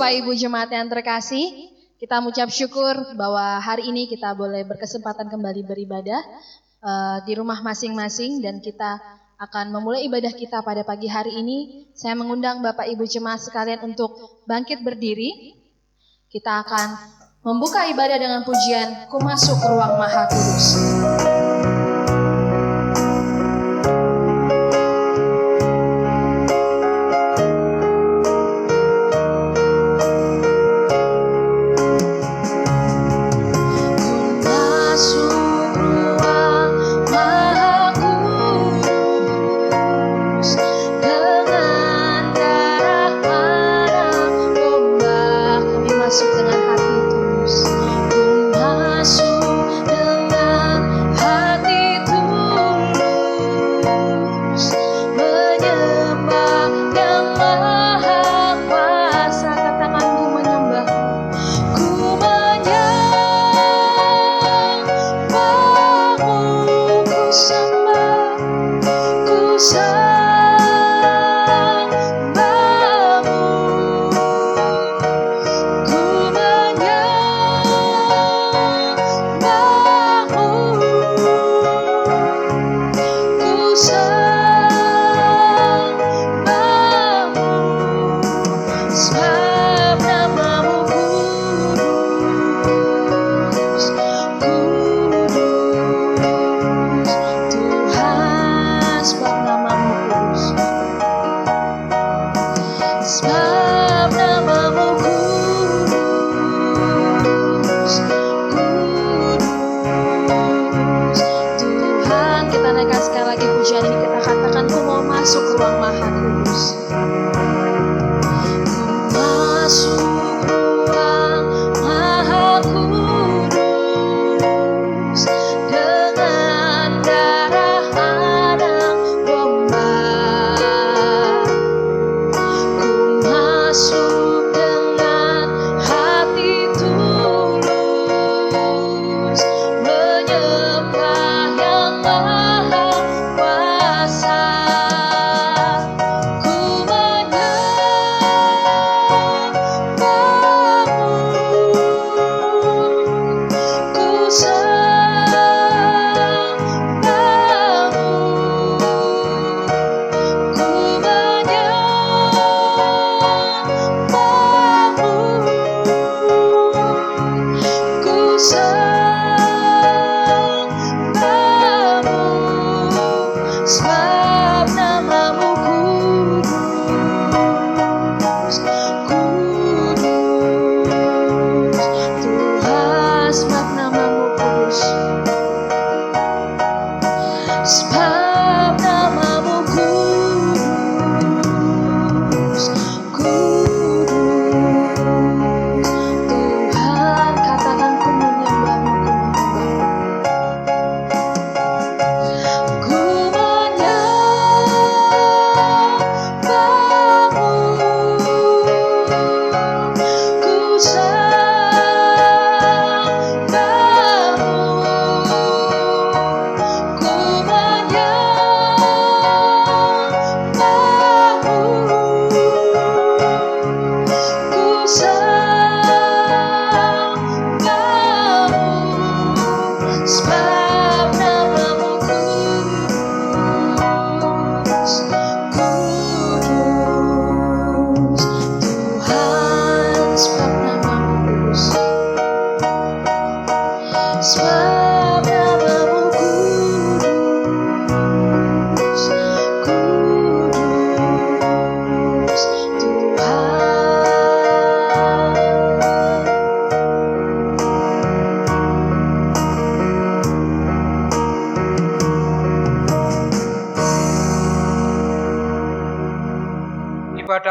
Bapak Ibu Jemaat yang terkasih, kita mengucap syukur bahwa hari ini kita boleh berkesempatan kembali beribadah di rumah masing-masing dan kita akan memulai ibadah kita pada pagi hari ini. Saya mengundang Bapak Ibu Jemaat sekalian untuk bangkit berdiri. Kita akan membuka ibadah dengan pujian Ku Masuk Ruang Maha Kudus.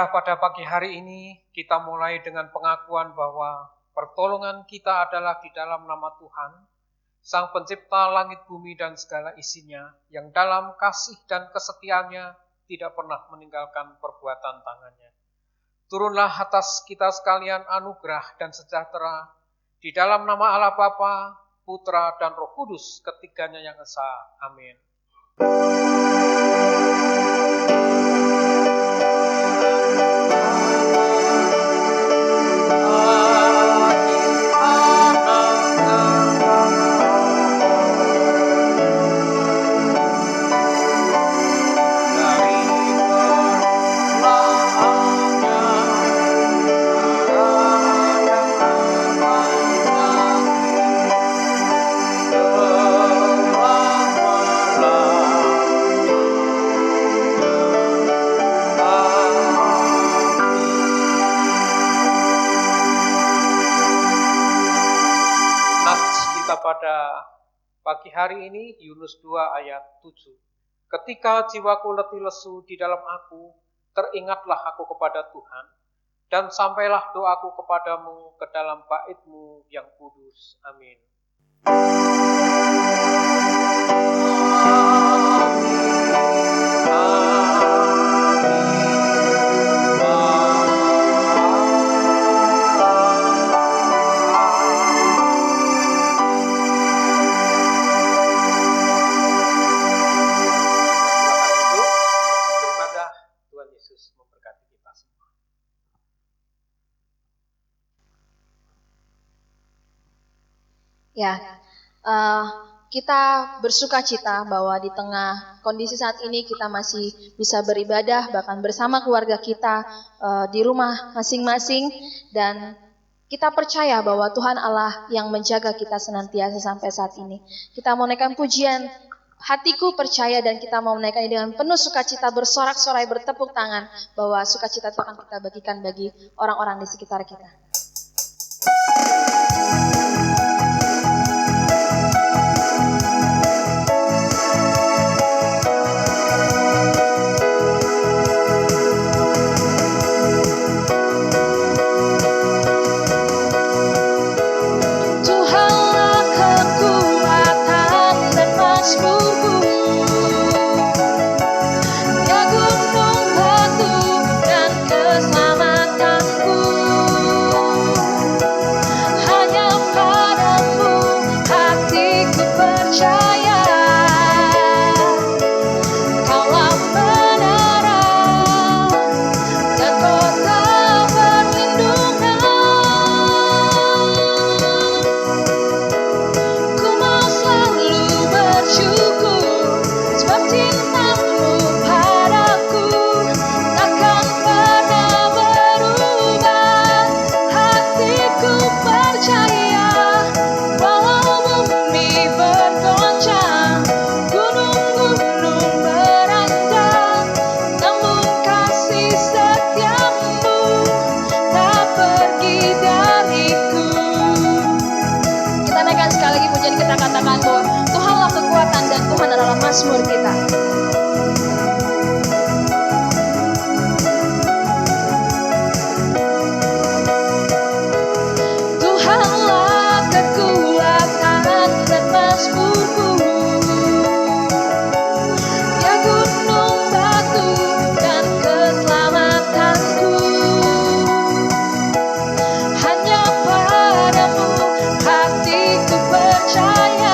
Pada pagi hari ini kita mulai dengan pengakuan bahwa pertolongan kita adalah di dalam nama Tuhan, Sang Pencipta langit bumi dan segala isinya, yang dalam kasih dan kesetiaannya tidak pernah meninggalkan perbuatan tangannya. Turunlah atas kita sekalian anugerah dan sejahtera di dalam nama Allah Bapa, Putra dan Roh Kudus, ketiganya yang esa. Amin. kita pada pagi hari ini, Yunus 2 ayat 7. Ketika jiwaku letih lesu di dalam aku, teringatlah aku kepada Tuhan, dan sampailah doaku kepadamu ke dalam bait-Mu yang kudus. Amin. Ya, kita bersuka cita bahwa di tengah kondisi saat ini kita masih bisa beribadah, bahkan bersama keluarga kita di rumah masing-masing, dan kita percaya bahwa Tuhan Allah yang menjaga kita senantiasa sampai saat ini. Kita mau naikkan pujian, hatiku percaya, dan kita mau menaikkannya dengan penuh sukacita, bersorak-sorai, bertepuk tangan, bahwa sukacita itu akan kita bagikan bagi orang-orang di sekitar kita. Mazmur kita. Tuhanlah kekuatan dan mazmurku, ya gunung batu dan keselamatanku. Hanya padamu hatiku percaya.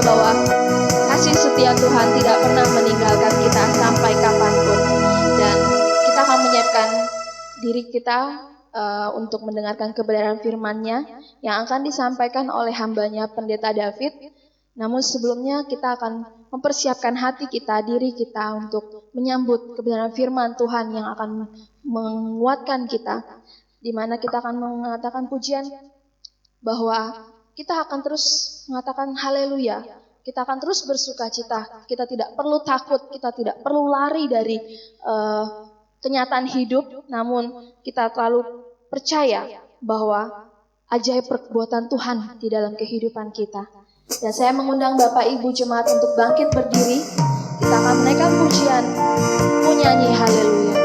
Bahwa kasih setia Tuhan tidak pernah meninggalkan kita sampai kapanpun, dan kita akan menyiapkan diri kita untuk mendengarkan kebenaran firman-Nya yang akan disampaikan oleh hambanya Pendeta David. Namun sebelumnya kita akan mempersiapkan hati kita, diri kita untuk menyambut kebenaran firman Tuhan yang akan menguatkan kita, di mana kita akan mengatakan pujian bahwa kita akan terus mengatakan haleluya, kita akan terus bersuka cita, kita tidak perlu takut, kita tidak perlu lari dari kenyataan hidup, namun kita terlalu percaya bahwa ajaib perbuatan Tuhan di dalam kehidupan kita. Dan saya mengundang Bapak Ibu Jemaat untuk bangkit berdiri. Kita akan menaikkan pujian, menyanyi haleluya.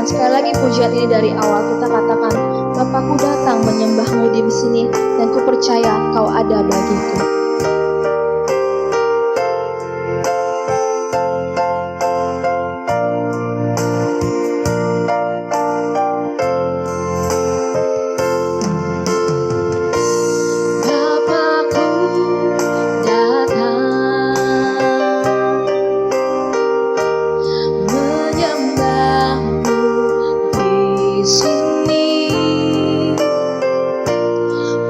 Sekali lagi pujian ini dari awal kita katakan, Bapakku datang menyembahmu di sini dan ku percaya kau ada bagiku.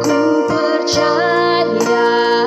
Ku percaya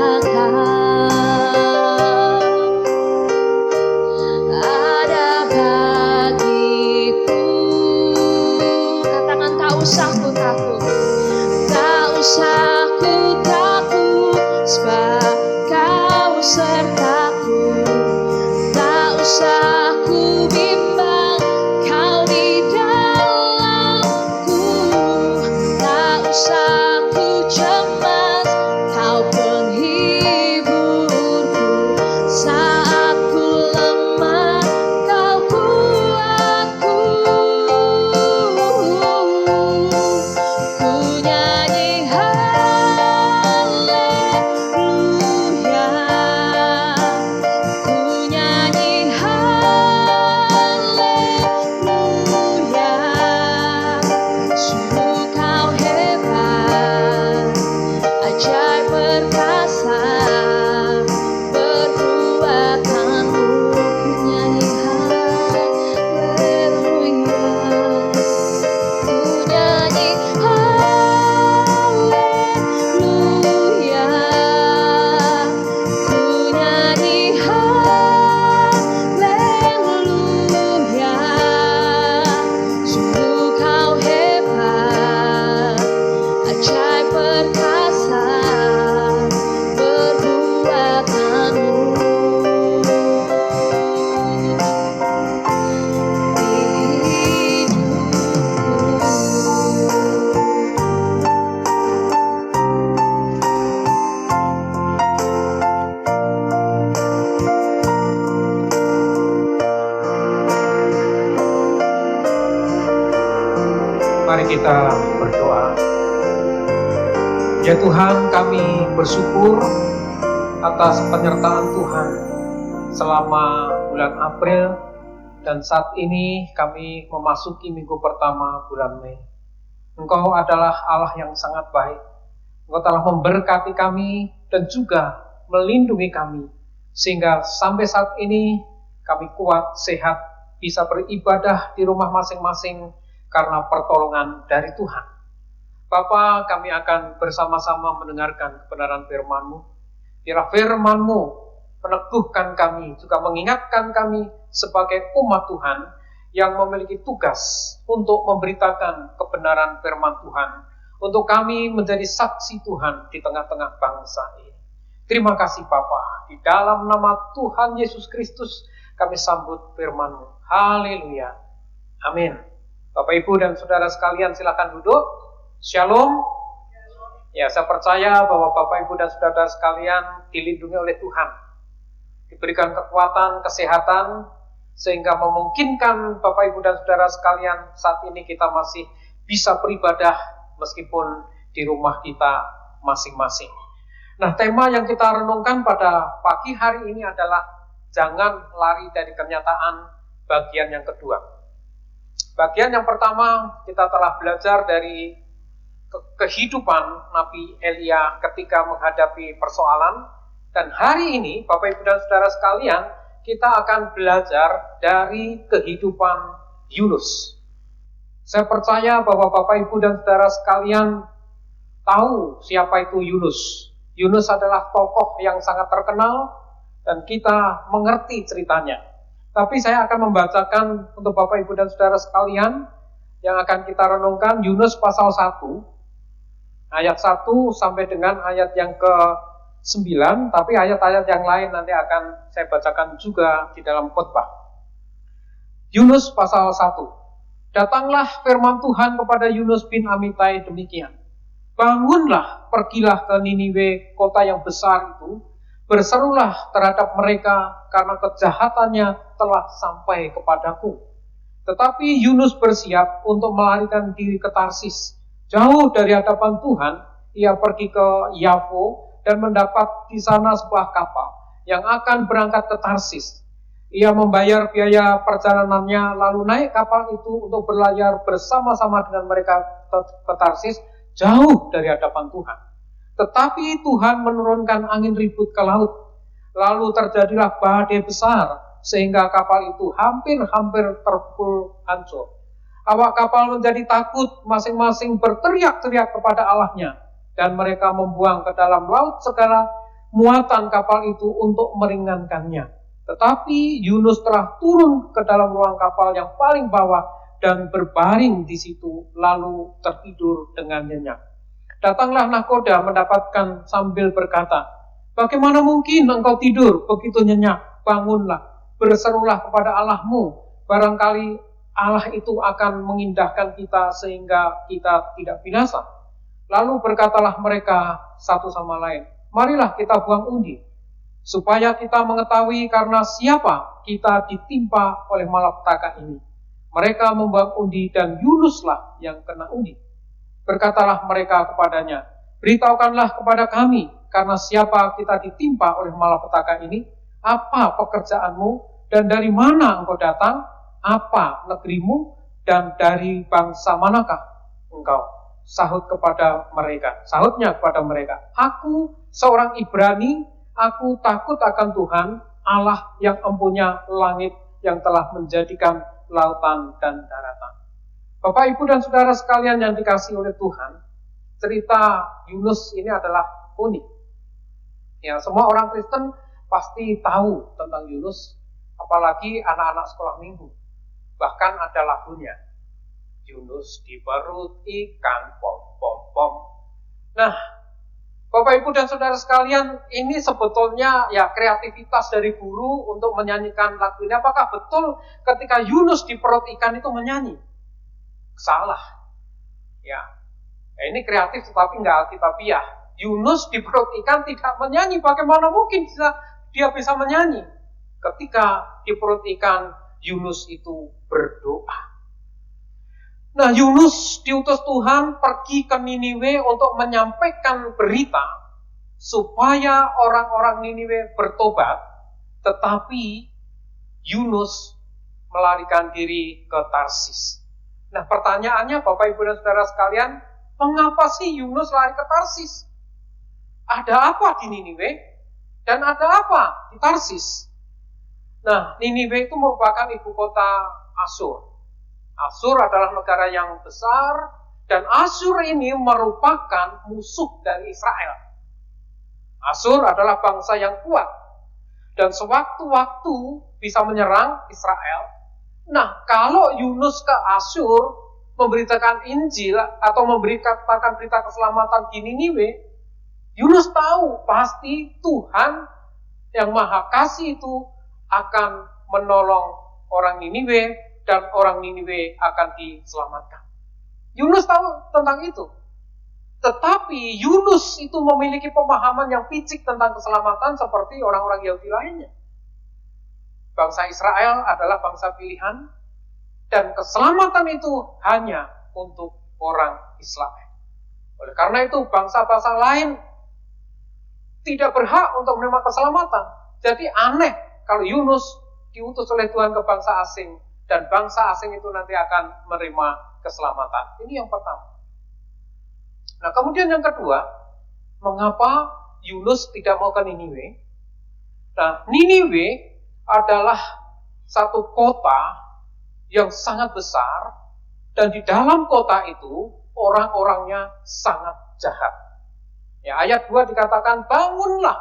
kita berdoa. Ya Tuhan, kami bersyukur atas penyertaan Tuhan selama bulan April, dan saat ini kami memasuki minggu pertama bulan Mei. Engkau adalah Allah yang sangat baik. Engkau telah memberkati kami dan juga melindungi kami, sehingga sampai saat ini kami kuat, sehat, bisa beribadah di rumah masing-masing karena pertolongan dari Tuhan. Bapa, kami akan bersama-sama mendengarkan kebenaran firman-Mu. Biarlah firman-Mu meneguhkan kami, juga mengingatkan kami sebagai umat Tuhan yang memiliki tugas untuk memberitakan kebenaran firman Tuhan, untuk kami menjadi saksi Tuhan di tengah-tengah bangsa ini. Terima kasih Bapa, di dalam nama Tuhan Yesus Kristus kami sambut firman-Mu. Haleluya. Amin. Bapak, Ibu, dan saudara sekalian, silakan duduk. Shalom. Ya, saya percaya bahwa Bapak, Ibu, dan saudara sekalian dilindungi oleh Tuhan, diberikan kekuatan, kesehatan, sehingga memungkinkan Bapak, Ibu, dan saudara sekalian saat ini kita masih bisa beribadah meskipun di rumah kita masing-masing. Nah, tema yang kita renungkan pada pagi hari ini adalah jangan lari dari kenyataan, bagian yang kedua. Bagian yang pertama kita telah belajar dari kehidupan Nabi Elia ketika menghadapi persoalan, dan hari ini Bapak, Ibu, dan saudara sekalian kita akan belajar dari kehidupan Yunus. Saya percaya bahwa Bapak, Ibu, dan saudara sekalian tahu siapa itu Yunus. Yunus adalah tokoh yang sangat terkenal dan kita mengerti ceritanya. Tapi saya akan membacakan untuk Bapak, Ibu, dan saudara sekalian yang akan kita renungkan Yunus pasal 1 ayat 1 sampai dengan ayat yang ke-9, tapi ayat-ayat yang lain nanti akan saya bacakan juga di dalam khotbah. Yunus pasal 1. Datanglah firman Tuhan kepada Yunus bin Amittai demikian. Bangunlah, pergilah ke Niniwe, kota yang besar itu, berserulah terhadap mereka karena kejahatannya telah sampai kepadaku. Tetapi Yunus bersiap untuk melarikan diri ke Tarsis. Jauh dari hadapan Tuhan, ia pergi ke Yafo dan mendapat di sana sebuah kapal yang akan berangkat ke Tarsis. Ia membayar biaya perjalanannya, lalu naik kapal itu untuk berlayar bersama-sama dengan mereka ke Tarsis, jauh dari hadapan Tuhan. Tetapi Tuhan menurunkan angin ribut ke laut. Lalu terjadilah badai besar, sehingga kapal itu hampir-hampir terpukul hancur. Awak kapal menjadi takut, masing-masing berteriak-teriak kepada Allahnya, dan mereka membuang ke dalam laut segala muatan kapal itu untuk meringankannya. Tetapi Yunus telah turun ke dalam ruang kapal yang paling bawah dan berbaring di situ, lalu tertidur dengan nyenyak. Datanglah nahkoda mendapatkan sambil berkata, "Bagaimana mungkin engkau tidur begitu nyenyak? Bangunlah, berserulah kepada Allahmu, barangkali Allah itu akan mengindahkan kita sehingga kita tidak binasa." Lalu berkatalah mereka satu sama lain, "Marilah kita buang undi, supaya kita mengetahui karena siapa kita ditimpa oleh malapetaka ini." Mereka membuang undi dan Yunuslah yang kena undi. Berkatalah mereka kepadanya, "Beritahukanlah kepada kami karena siapa kita ditimpa oleh malapetaka ini, apa pekerjaanmu dan dari mana engkau datang, apa negerimu, dan dari bangsa manakah engkau?" Sahutnya kepada mereka, "Aku seorang Ibrani, aku takut akan Tuhan, Allah yang empunya langit, yang telah menjadikan lautan dan daratan." Bapak, Ibu, dan saudara sekalian yang dikasihi oleh Tuhan, cerita Yunus ini adalah unik. Ya, semua orang Kristen pasti tahu tentang Yunus, apalagi anak-anak sekolah minggu. Bahkan ada lagunya, Yunus di perut ikan, pom pom pom. Nah, Bapak, Ibu, dan saudara sekalian, ini sebetulnya ya kreativitas dari guru untuk menyanyikan lagu ini. Apakah betul ketika Yunus di perut ikan itu menyanyi? Salah. Ya, ini kreatif tetapi nggak alkitabiah. Yunus di perut ikan tidak menyanyi. Bagaimana mungkin dia bisa menyanyi? Ketika di perut ikan, Yunus itu berdoa. Nah, Yunus diutus Tuhan pergi ke Niniwe untuk menyampaikan berita supaya orang-orang Niniwe bertobat, tetapi Yunus melarikan diri ke Tarsis. Nah, pertanyaannya Bapak Ibu dan Saudara sekalian, mengapa sih Yunus lari ke Tarsis? Ada apa di Niniwe? Dan ada apa di Tarsis? Nah, Niniwe itu merupakan ibu kota Asyur. Asyur adalah negara yang besar, dan Asyur ini merupakan musuh dari Israel. Asyur adalah bangsa yang kuat, dan sewaktu-waktu bisa menyerang Israel. Nah, kalau Yunus ke Asyur memberitakan Injil atau memberitakan berita keselamatan di Niniwe, Yunus tahu pasti Tuhan yang Maha Kasih itu akan menolong orang Niniwe, dan orang Niniwe akan diselamatkan. Yunus tahu tentang itu. Tetapi Yunus itu memiliki pemahaman yang picik tentang keselamatan seperti orang-orang Yahudi lainnya. Bangsa Israel adalah bangsa pilihan, dan keselamatan itu hanya untuk orang Israel. Oleh karena itu, bangsa-bangsa lain tidak berhak untuk menerima keselamatan. Jadi aneh kalau Yunus diutus oleh Tuhan ke bangsa asing, dan bangsa asing itu nanti akan menerima keselamatan. Ini yang pertama. Nah, kemudian yang kedua, mengapa Yunus tidak mau ke Niniwe? Nah, Niniwe adalah satu kota yang sangat besar, dan di dalam kota itu orang-orangnya sangat jahat. Ya, ayat 2 dikatakan, bangunlah,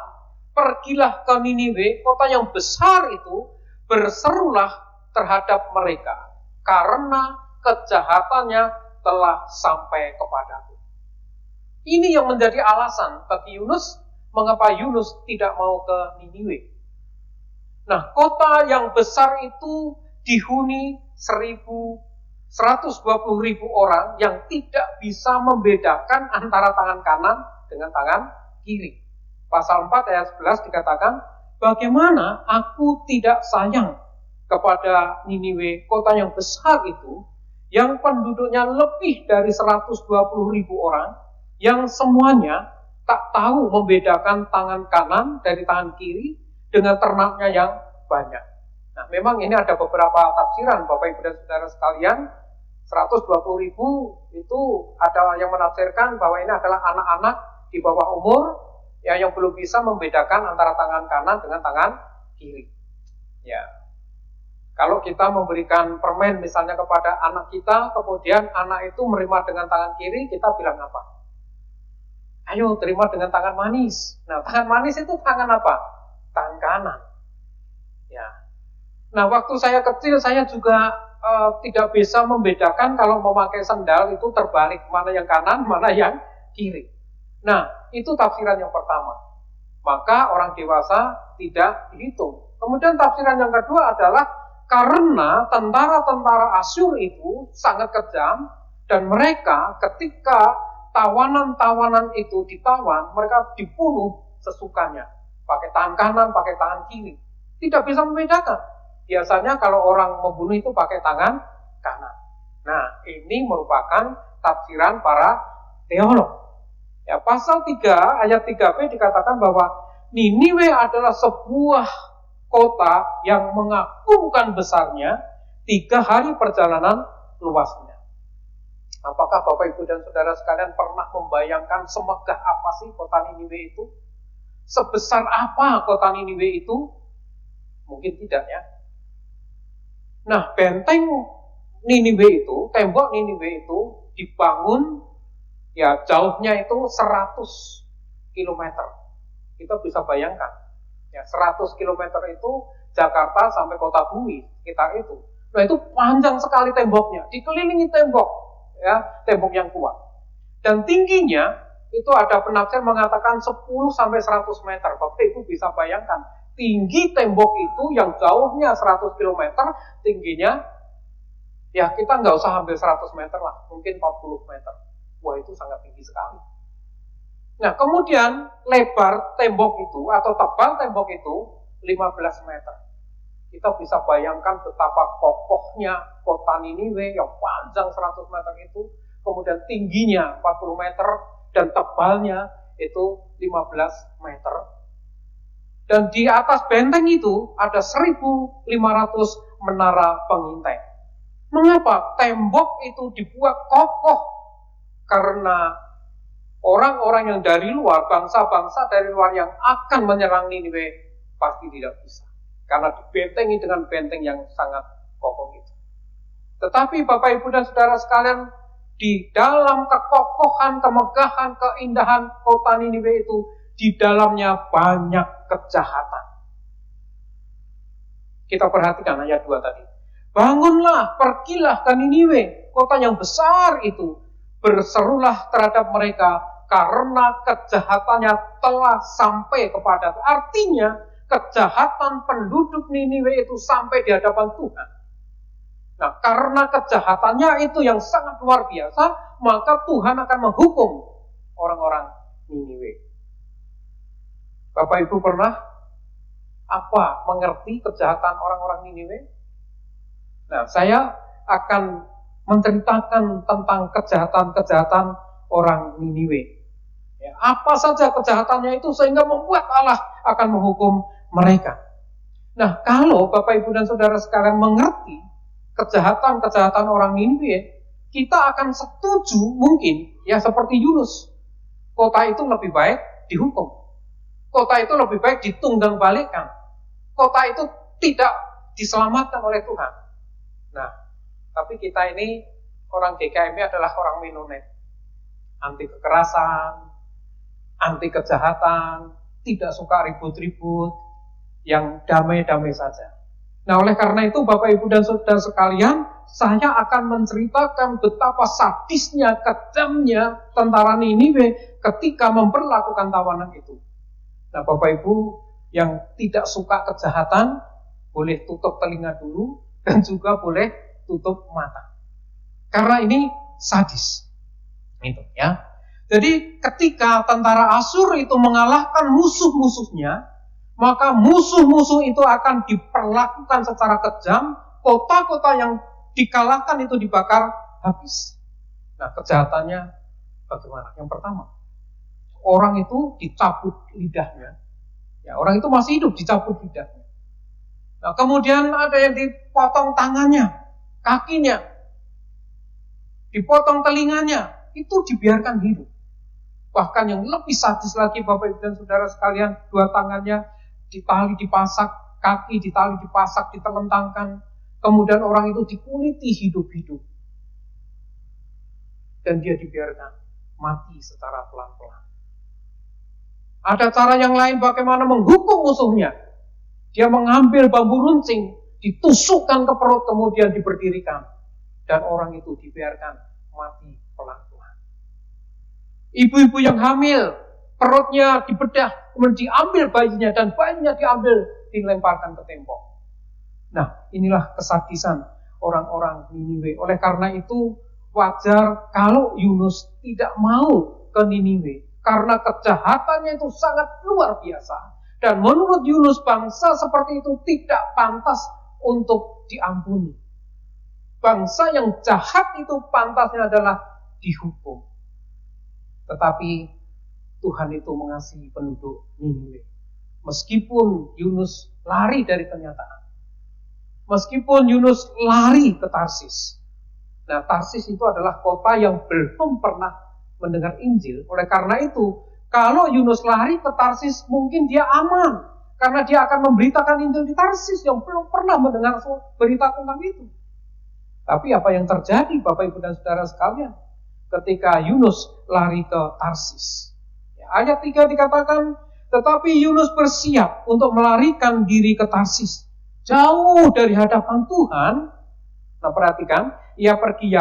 pergilah ke Niniwe, kota yang besar itu, berserulah terhadap mereka, karena kejahatannya telah sampai kepadaku. Ini yang menjadi alasan bagi Yunus, mengapa Yunus tidak mau ke Niniwe. Nah, kota yang besar itu dihuni 120.000 orang yang tidak bisa membedakan antara tangan kanan dengan tangan kiri. Pasal 4 ayat 11 dikatakan, bagaimana aku tidak sayang kepada Niniwe, kota yang besar itu, yang penduduknya lebih dari 120.000 orang, yang semuanya tak tahu membedakan tangan kanan dari tangan kiri dengan ternaknya yang banyak. Nah, memang ini ada beberapa tafsiran, Bapak Ibu dan Saudara sekalian. 120.000 itu ada yang menafsirkan bahwa ini adalah anak-anak di bawah umur, ya, yang belum bisa membedakan antara tangan kanan dengan tangan kiri. Ya. Kalau kita memberikan permen misalnya kepada anak kita, kemudian anak itu menerima dengan tangan kiri, kita bilang apa? Ayo terima dengan tangan manis. Nah, tangan manis itu tangan apa? Tangan kanan. Ya. Nah, waktu saya kecil saya juga tidak bisa membedakan kalau memakai sandal itu terbalik, mana yang kanan, mana yang kiri. Nah, itu tafsiran yang pertama. Maka orang dewasa tidak dihitung. Kemudian tafsiran yang kedua adalah karena tentara-tentara Asyur itu sangat kejam, dan mereka ketika tawanan-tawanan itu ditawan, mereka dibunuh sesukanya. Pakai tangan kanan, pakai tangan kiri. Tidak bisa membedakan. Biasanya kalau orang membunuh itu pakai tangan kanan. Nah, ini merupakan tafsiran para teolog. Ya, pasal 3 ayat 3b dikatakan bahwa Niniwe adalah sebuah kota yang mengagumkan besarnya, 3 hari perjalanan luasnya. Apakah Bapak Ibu dan Saudara sekalian pernah membayangkan semegah apa sih kota Niniwe itu? Sebesar apa kota Niniwe itu? Mungkin tidak, ya. Nah, benteng Niniwe itu, tembok Niniwe itu dibangun, ya, jauhnya itu 100 km. Kita bisa bayangkan. Ya, 100 km itu Jakarta sampai Kota Bumi, sekitar itu. Nah, itu panjang sekali temboknya, dikelilingi tembok, ya, tembok yang kuat. Dan tingginya itu ada penafsir mengatakan 10 sampai 100 meter. Bapak Ibu bisa bayangkan, tinggi tembok itu yang jauhnya 100 km, tingginya, ya, kita nggak usah ambil 100 meter lah, mungkin 40 meter. Wah, itu sangat tinggi sekali. Nah, kemudian lebar tembok itu atau tebal tembok itu 15 meter. Kita bisa bayangkan betapa kokohnya kota Niniwe yang panjang 100 meter itu, kemudian tingginya 40 meter, dan tebalnya itu 15 meter. Dan di atas benteng itu ada 1.500 menara pengintai. Mengapa tembok itu dibuat kokoh? Karena orang-orang yang dari luar, bangsa-bangsa dari luar yang akan menyerang Niniwe pasti tidak bisa. Karena dibentengi dengan benteng yang sangat kokoh itu. Tetapi Bapak Ibu dan Saudara sekalian, di dalam kekokohan, kemegahan, keindahan kota Niniwe itu, di dalamnya banyak kejahatan. Kita perhatikan ayat 2 tadi. Bangunlah, pergilah ke Niniwe, kota yang besar itu. Berserulah terhadap mereka, karena kejahatannya telah sampai kepada. Artinya, kejahatan penduduk Niniwe itu sampai di hadapan Tuhan. Nah, karena kejahatannya itu yang sangat luar biasa, maka Tuhan akan menghukum orang-orang Niniwe. Bapak Ibu pernah mengerti kejahatan orang-orang Niniwe? Nah, saya akan menceritakan tentang kejahatan-kejahatan orang Niniwe. Ya, apa saja kejahatannya itu sehingga membuat Allah akan menghukum mereka. Nah, kalau Bapak Ibu dan Saudara sekalian mengerti kejahatan-kejahatan orang Niniwe, kita akan setuju mungkin ya seperti Yunus. Kota itu lebih baik dihukum. Kota itu lebih baik ditunggang balikkan. Kota itu tidak diselamatkan oleh Tuhan. Nah, tapi kita ini orang GKMI adalah orang Mennonite. Anti kekerasan, anti kejahatan, tidak suka ribut-ribut, yang damai-damai saja. Nah, oleh karena itu Bapak Ibu dan Saudara sekalian, saya akan menceritakan betapa sadisnya, kejamnya tentara Niniwe ketika memperlakukan tawanan itu. Nah, Bapak Ibu yang tidak suka kejahatan, boleh tutup telinga dulu, dan juga boleh tutup mata. Karena ini sadis. Itu ya. Jadi ketika tentara Asyur itu mengalahkan musuh-musuhnya, maka musuh-musuh itu akan diperlakukan secara kejam, kota-kota yang dikalahkan itu dibakar habis. Nah, kejahatannya bagaimana? Yang pertama, orang itu dicabut lidahnya. Ya, orang itu masih hidup, dicabut lidahnya. Nah, kemudian ada yang dipotong tangannya, kakinya, dipotong telinganya, itu dibiarkan hidup. Bahkan yang lebih sadis lagi Bapak Ibu dan Saudara sekalian, 2 tangannya ditali dipasak, kaki ditali dipasak, ditelentangkan, kemudian orang itu dikuliti hidup-hidup. Dan dia dibiarkan mati secara pelan-pelan. Ada cara yang lain bagaimana menghukum musuhnya. Dia mengambil bambu runcing, ditusukkan ke perut, kemudian diberdirikan. Dan orang itu dibiarkan mati pelan-pelan. Ibu-ibu yang hamil, perutnya dibedah, kemudian diambil bayinya, dan bayinya diambil, dilemparkan ke tembok. Nah, inilah kesadisan orang-orang Niniwe. Oleh karena itu, wajar kalau Yunus tidak mau ke Niniwe. Karena kejahatannya itu sangat luar biasa. Dan menurut Yunus, bangsa seperti itu tidak pantas untuk diampuni. Bangsa yang jahat itu pantasnya adalah dihukum. Tetapi Tuhan itu mengasihi penduduk Niniwe. Meskipun Yunus lari dari kenyataan. Meskipun Yunus lari ke Tarsis. Nah, Tarsis itu adalah kota yang belum pernah mendengar Injil. Oleh karena itu, kalau Yunus lari ke Tarsis, mungkin dia aman. Karena dia akan memberitakan Injil di Tarsis yang belum pernah mendengar berita tentang itu. Tapi apa yang terjadi Bapak Ibu dan Saudara sekalian ketika Yunus lari ke Tarsis? Ya, ayat 3 dikatakan, tetapi Yunus bersiap untuk melarikan diri ke Tarsis, jauh dari hadapan Tuhan. Nah, perhatikan, ia pergi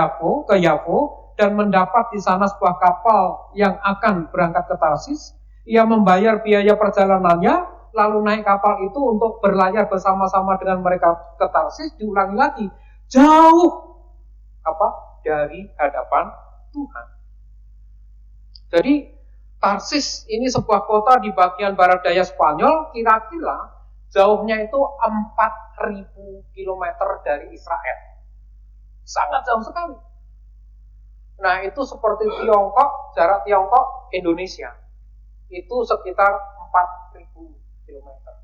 ke Yafo dan mendapat di sana sebuah kapal yang akan berangkat ke Tarsis. Ia membayar biaya perjalanannya, lalu naik kapal itu untuk berlayar bersama-sama dengan mereka ke Tarsis. Diulangi lagi, jauh dari hadapan Tuhan. Jadi Tarsis ini sebuah kota di bagian barat daya Spanyol, kira-kira Jauhnya itu 4.000 kilometer dari Israel. Sangat jauh sekali. Nah, itu seperti Tiongkok, jarak Tiongkok Indonesia. Itu sekitar 4.000 kilometer.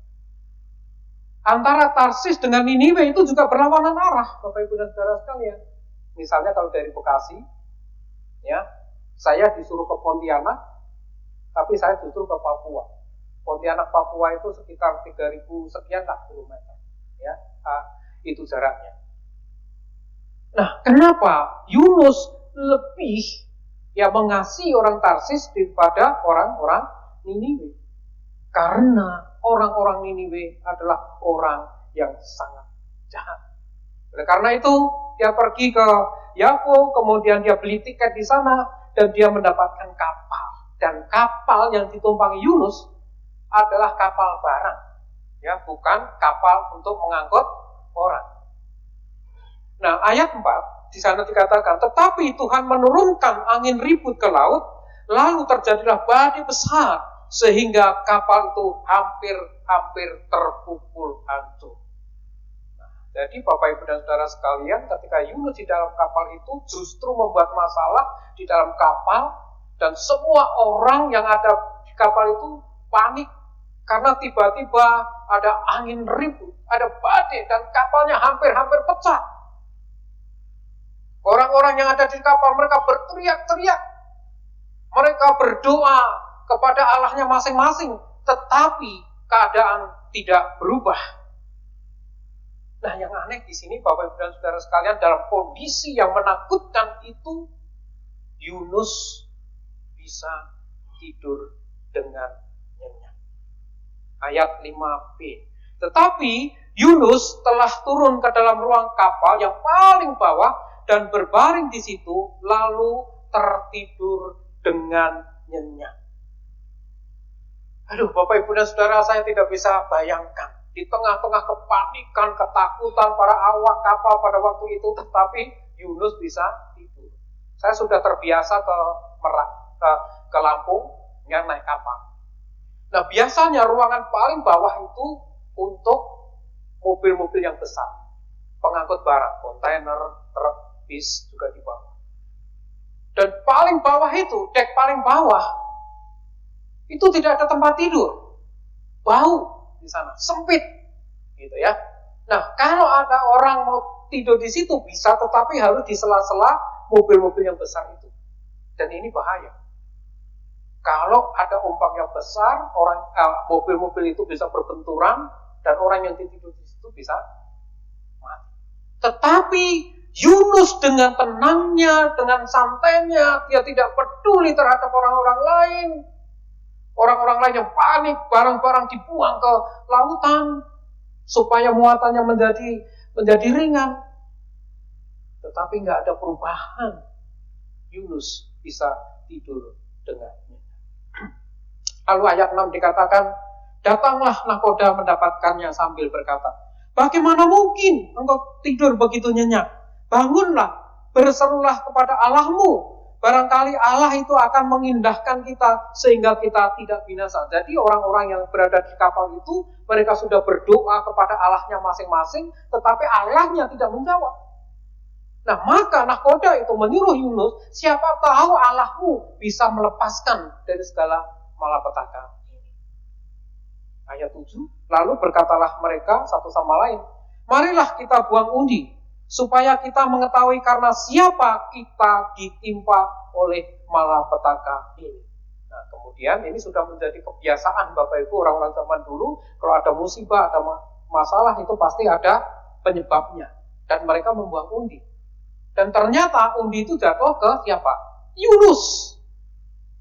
Antara Tarsis dengan Niniwe itu juga berlawanan arah, Bapak Ibu dan Saudara sekalian. Misalnya kalau dari Bekasi, ya, saya disuruh ke Pontianak, tapi saya justru ke Papua. Pontianak Papua itu sekitar 3.000 sekian lah kilometer, ya, itu jaraknya. Nah, kenapa Yunus lebih mengasihi orang Tarsis daripada orang-orang Niniwe? Karena orang-orang Niniwe adalah orang yang sangat jahat. Oleh karena itu, dia pergi ke Yapo, kemudian dia beli tiket di sana, dan dia mendapatkan kapal. Dan kapal yang ditumpangi Yunus adalah kapal barang, ya, bukan kapal untuk mengangkut orang. Nah, ayat 4 di sana dikatakan, tetapi Tuhan menurunkan angin ribut ke laut, lalu terjadilah badai besar, sehingga kapal itu hampir terpukul hancur. Nah, jadi Bapak Ibu dan Saudara sekalian, ketika Yunus di dalam kapal itu justru membuat masalah di dalam kapal, dan semua orang yang ada di kapal itu panik, karena tiba-tiba ada angin ribut, ada badai, dan kapalnya hampir pecah. Orang-orang yang ada di kapal, mereka berteriak-teriak. Mereka berdoa kepada Allahnya masing-masing, tetapi keadaan tidak berubah. Nah, yang aneh di sini, Bapak Ibu dan Saudara sekalian, dalam kondisi yang menakutkan itu, Yunus bisa tidur dengan nyenyak. Ayat 5b. Tetapi Yunus telah turun ke dalam ruang kapal yang paling bawah dan berbaring di situ, lalu tertidur dengan nyenyak. Aduh, Bapak Ibu dan Saudara, saya tidak bisa bayangkan di tengah-tengah kepanikan, ketakutan para awak kapal pada waktu itu, tetapi Yunus bisa tidur. Saya sudah terbiasa ke Lampung yang naik kapal. Nah, biasanya ruangan paling bawah itu untuk mobil-mobil yang besar, pengangkut barang, kontainer, truk, bis juga di bawah. Dan paling bawah itu, dek paling bawah, itu tidak ada tempat tidur, bau di sana, sempit, gitu ya. Nah, kalau ada orang mau tidur di situ bisa, tetapi harus di sela-sela mobil-mobil yang besar itu. Dan ini bahaya. Kalau ada ombak yang besar, mobil-mobil itu bisa berbenturan, dan orang yang tidur di situ bisa mati. Tetapi Yunus dengan tenangnya, dengan santainya, dia tidak peduli terhadap orang-orang lain. Orang-orang lain yang panik, barang-barang dibuang ke lautan, supaya muatannya menjadi ringan. Tetapi nggak ada perubahan. Yunus bisa tidur dengannya. Lalu ayat 6 dikatakan, datanglah nakoda mendapatkannya sambil berkata, bagaimana mungkin engkau tidur begitu nyenyak? Bangunlah, berserulah kepada Allahmu. Barangkali Allah itu akan mengindahkan kita sehingga kita tidak binasa. Jadi orang-orang yang berada di kapal itu, mereka sudah berdoa kepada Allahnya masing-masing, tetapi Allahnya tidak menjawab. Nah, maka nakoda itu menyuruh Yunus, siapa tahu Allahmu bisa melepaskan dari segala malapetaka ini. Ayat 7, lalu berkatalah mereka satu sama lain, marilah kita buang undi, supaya kita mengetahui karena siapa kita ditimpa oleh malapetaka ini. Nah, kemudian ini sudah menjadi kebiasaan Bapak Ibu orang-orang zaman dulu, kalau ada musibah, ada masalah itu pasti ada penyebabnya. Dan mereka membuang undi. Dan ternyata undi itu jatuh ke siapa? Yunus.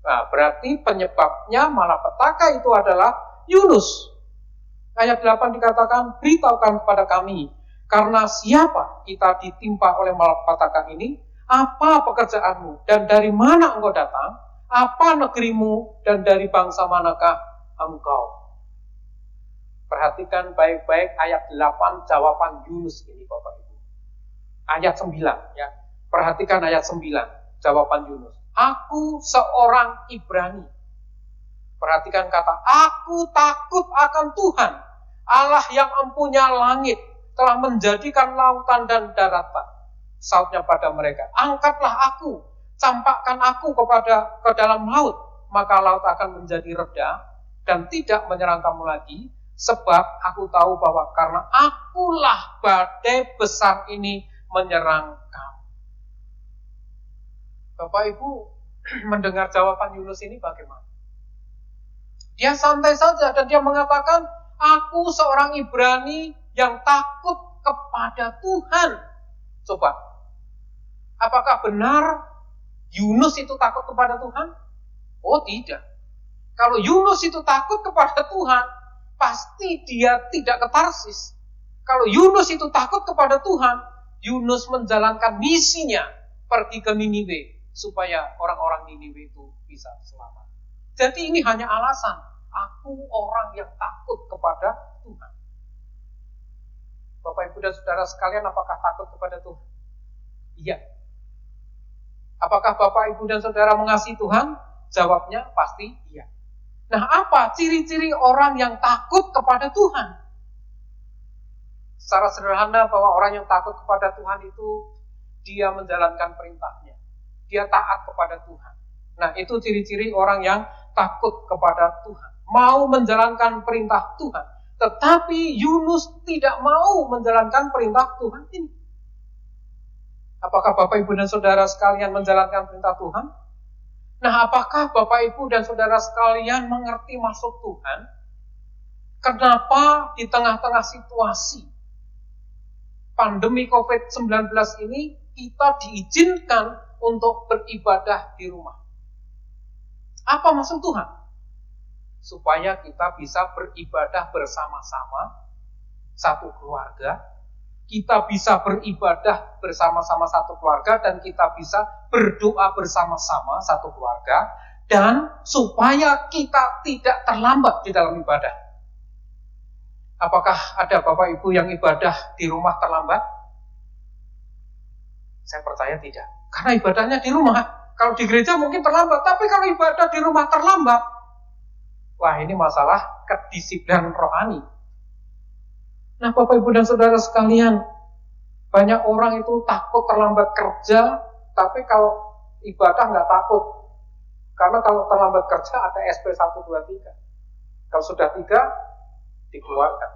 Nah, berarti penyebabnya malapetaka itu adalah Yunus. Ayat 8 dikatakan, beritahukan kepada kami, karena siapa kita ditimpa oleh malapetaka ini, apa pekerjaanmu, dan dari mana engkau datang, apa negerimu, dan dari bangsa manakah engkau. Perhatikan baik-baik ayat 8 jawaban Yunus ini Bapak Ibu. Ayat 9, ya. Perhatikan ayat 9, jawaban Yunus. Aku seorang Ibrani. Perhatikan kata, aku takut akan Tuhan, Allah yang empunya langit telah menjadikan lautan dan daratan. Sautnya pada mereka, angkatlah aku, campakkan aku ke dalam laut, maka laut akan menjadi reda dan tidak menyerang kamu lagi, sebab aku tahu bahwa karena akulah badai besar ini menyerang kamu. Bapak Ibu mendengar jawaban Yunus ini bagaimana? Dia santai saja dan dia mengatakan, aku seorang Ibrani yang takut kepada Tuhan. Coba, apakah benar Yunus itu takut kepada Tuhan? Oh tidak. Kalau Yunus itu takut kepada Tuhan, pasti dia tidak ke Tarsis. Kalau Yunus itu takut kepada Tuhan, Yunus menjalankan misinya, pergi ke Niniwe, supaya orang-orang Niniwe itu bisa selamat. Jadi ini hanya alasan, aku orang yang takut kepada Tuhan. Bapak, Ibu, dan Saudara sekalian, apakah takut kepada Tuhan? Iya. Apakah Bapak, Ibu, dan Saudara mengasihi Tuhan? Jawabnya pasti iya. Nah, apa ciri-ciri orang yang takut kepada Tuhan? Secara sederhana, bahwa orang yang takut kepada Tuhan itu dia menjalankan perintahnya. Dia taat kepada Tuhan. Nah, itu ciri-ciri orang yang takut kepada Tuhan. Mau menjalankan perintah Tuhan. Tetapi Yunus tidak mau menjalankan perintah Tuhan ini. Apakah Bapak, Ibu, dan Saudara sekalian menjalankan perintah Tuhan? Nah, apakah Bapak, Ibu, dan Saudara sekalian mengerti maksud Tuhan? Kenapa di tengah-tengah situasi pandemi COVID-19 ini kita diizinkan untuk beribadah di rumah? Apa maksud Tuhan? Supaya kita bisa beribadah bersama-sama, satu keluarga. Kita bisa beribadah bersama-sama satu keluarga, dan kita bisa berdoa bersama-sama satu keluarga, dan supaya kita tidak terlambat di dalam ibadah. Apakah ada Bapak Ibu yang ibadah di rumah terlambat? Saya percaya tidak. Karena ibadahnya di rumah. Kalau di gereja mungkin terlambat, tapi kalau ibadah di rumah terlambat, wah, ini masalah kedisiplinan rohani. Nah, Bapak, Ibu, dan Saudara sekalian, banyak orang itu takut terlambat kerja, tapi kalau ibadah nggak takut. Karena kalau terlambat kerja ada SP 1, 2, 3. Kalau sudah 3, dikeluarkan.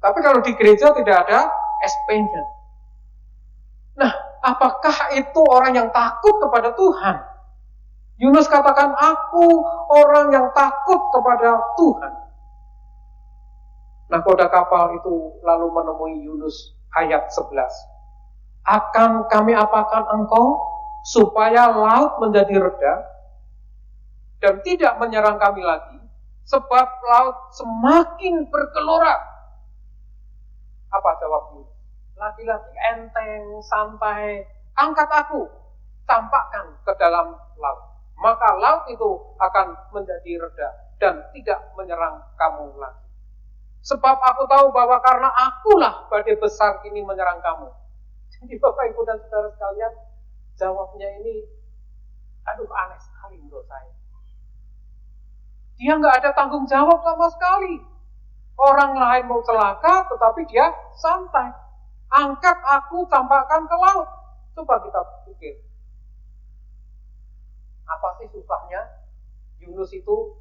Tapi kalau di gereja tidak ada SP-nya. Nah, apakah itu orang yang takut kepada Tuhan? Yunus katakan, aku orang yang takut kepada Tuhan. Nahkoda kapal itu lalu menemui Yunus ayat 11. Akan kami apakan engkau supaya laut menjadi reda dan tidak menyerang kami lagi, sebab laut semakin bergelora. Apa jawab Yunus? Lagi-lagi enteng, santai, angkat aku, campakkan ke dalam laut. Maka laut itu akan menjadi reda dan tidak menyerang kamu lagi. Sebab aku tahu bahwa karena akulah badai besar ini menyerang kamu. Jadi Bapak, Ibu, dan Saudara sekalian, jawabnya ini, aneh sekali menurut saya. Dia nggak ada tanggung jawab sama sekali. Orang lain mau celaka, tetapi dia santai. Angkat aku, campakkan ke laut. Coba kita pikir. Apa sih susahnya Yunus itu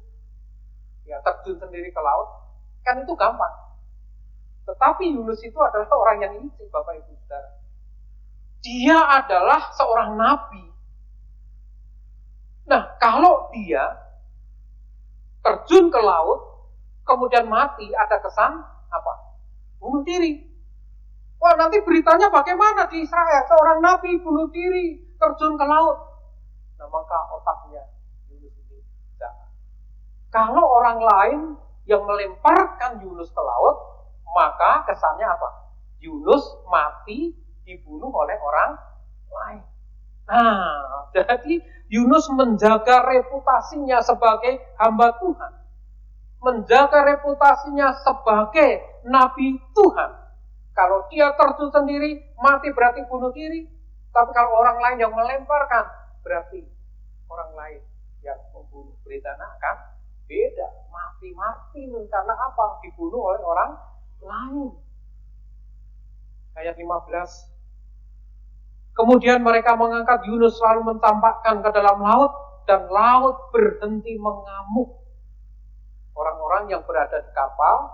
ya terjun sendiri ke laut? Kan itu gampang. Tetapi Yunus itu adalah orang yang licik, Bapak, Ibu, Saudara. Dia adalah seorang nabi. Nah, kalau dia terjun ke laut, kemudian mati, ada kesan apa? Bunuh diri. Wah, nanti beritanya bagaimana di Israel? Seorang nabi bunuh diri, terjun ke laut. Nah, maka otaknya Yunus ini jahat. Kalau orang lain yang melemparkan Yunus ke laut, maka kesannya apa? Yunus mati dibunuh oleh orang lain. Nah, jadi Yunus menjaga reputasinya sebagai hamba Tuhan. Menjaga reputasinya sebagai nabi Tuhan. Kalau dia terjun sendiri, mati berarti bunuh diri. Tapi kalau orang lain yang melemparkan, berarti orang lain yang membunuh. Berita kan beda, mati-mati karena apa? Dibunuh oleh orang lain. Ayat 15. Kemudian mereka mengangkat Yunus lalu mencampakkan ke dalam laut, dan laut berhenti mengamuk. Orang-orang yang berada di kapal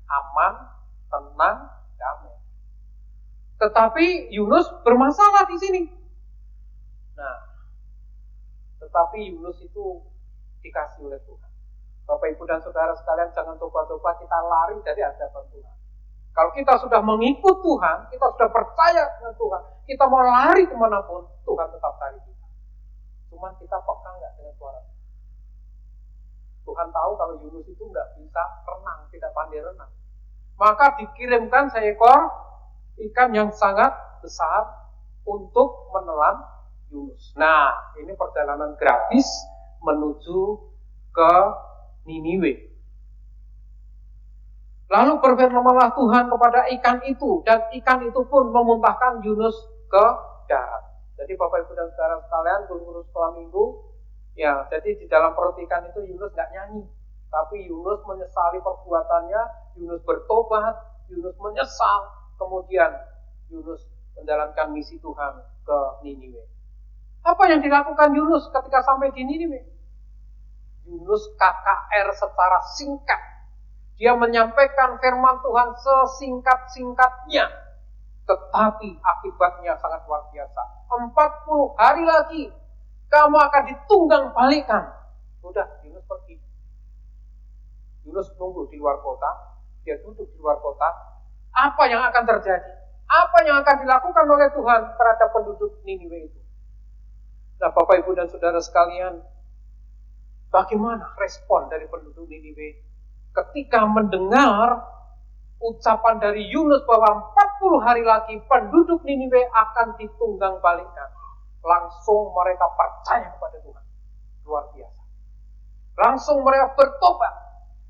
aman, tenang, damai. Tetapi Yunus bermasalah di sini. Nah, tetapi Yunus itu dikasih oleh Tuhan. Bapak, Ibu, dan Saudara sekalian, jangan coba-coba kita lari dari hadapan Tuhan. Kalau kita sudah mengikut Tuhan, kita sudah percaya dengan Tuhan, kita mau lari kemanapun, Tuhan tetap cari kita. Cuman kita peka nggak dengan suara Tuhan. Tuhan tahu kalau Yunus itu nggak bisa renang, tidak pandai renang. Maka dikirimkan seekor ikan yang sangat besar untuk menelan Yunus. Nah, ini perjalanan gratis menuju ke Niniwe. Lalu berfirmanlah Tuhan kepada ikan itu, dan ikan itu pun memuntahkan Yunus ke darat. Jadi Bapak, Ibu, dan Saudara sekalian, guru-guru sekolah minggu, ya, jadi di dalam perut ikan itu Yunus nggak nyanyi, tapi Yunus menyesali perbuatannya, Yunus bertobat, Yunus menyesal, kemudian Yunus menjalankan misi Tuhan ke Niniwe. Apa yang dilakukan Yunus ketika sampai di Niniwe? Yunus KKR secara singkat. Dia menyampaikan firman Tuhan sesingkat-singkatnya. Tetapi akibatnya sangat luar biasa. 40 hari lagi kamu akan ditunggang balikan. Udah, Yunus pergi. Yunus nunggu di luar kota. Dia duduk di luar kota. Apa yang akan terjadi? Apa yang akan dilakukan oleh Tuhan terhadap penduduk Niniwe itu? Nah, Bapak, Ibu, dan Saudara sekalian, bagaimana respon dari penduduk Niniwe ketika mendengar ucapan dari Yunus bahwa 40 hari lagi penduduk Niniwe akan ditunggang balikan? Langsung mereka percaya kepada Tuhan. Luar biasa. Langsung mereka bertobat.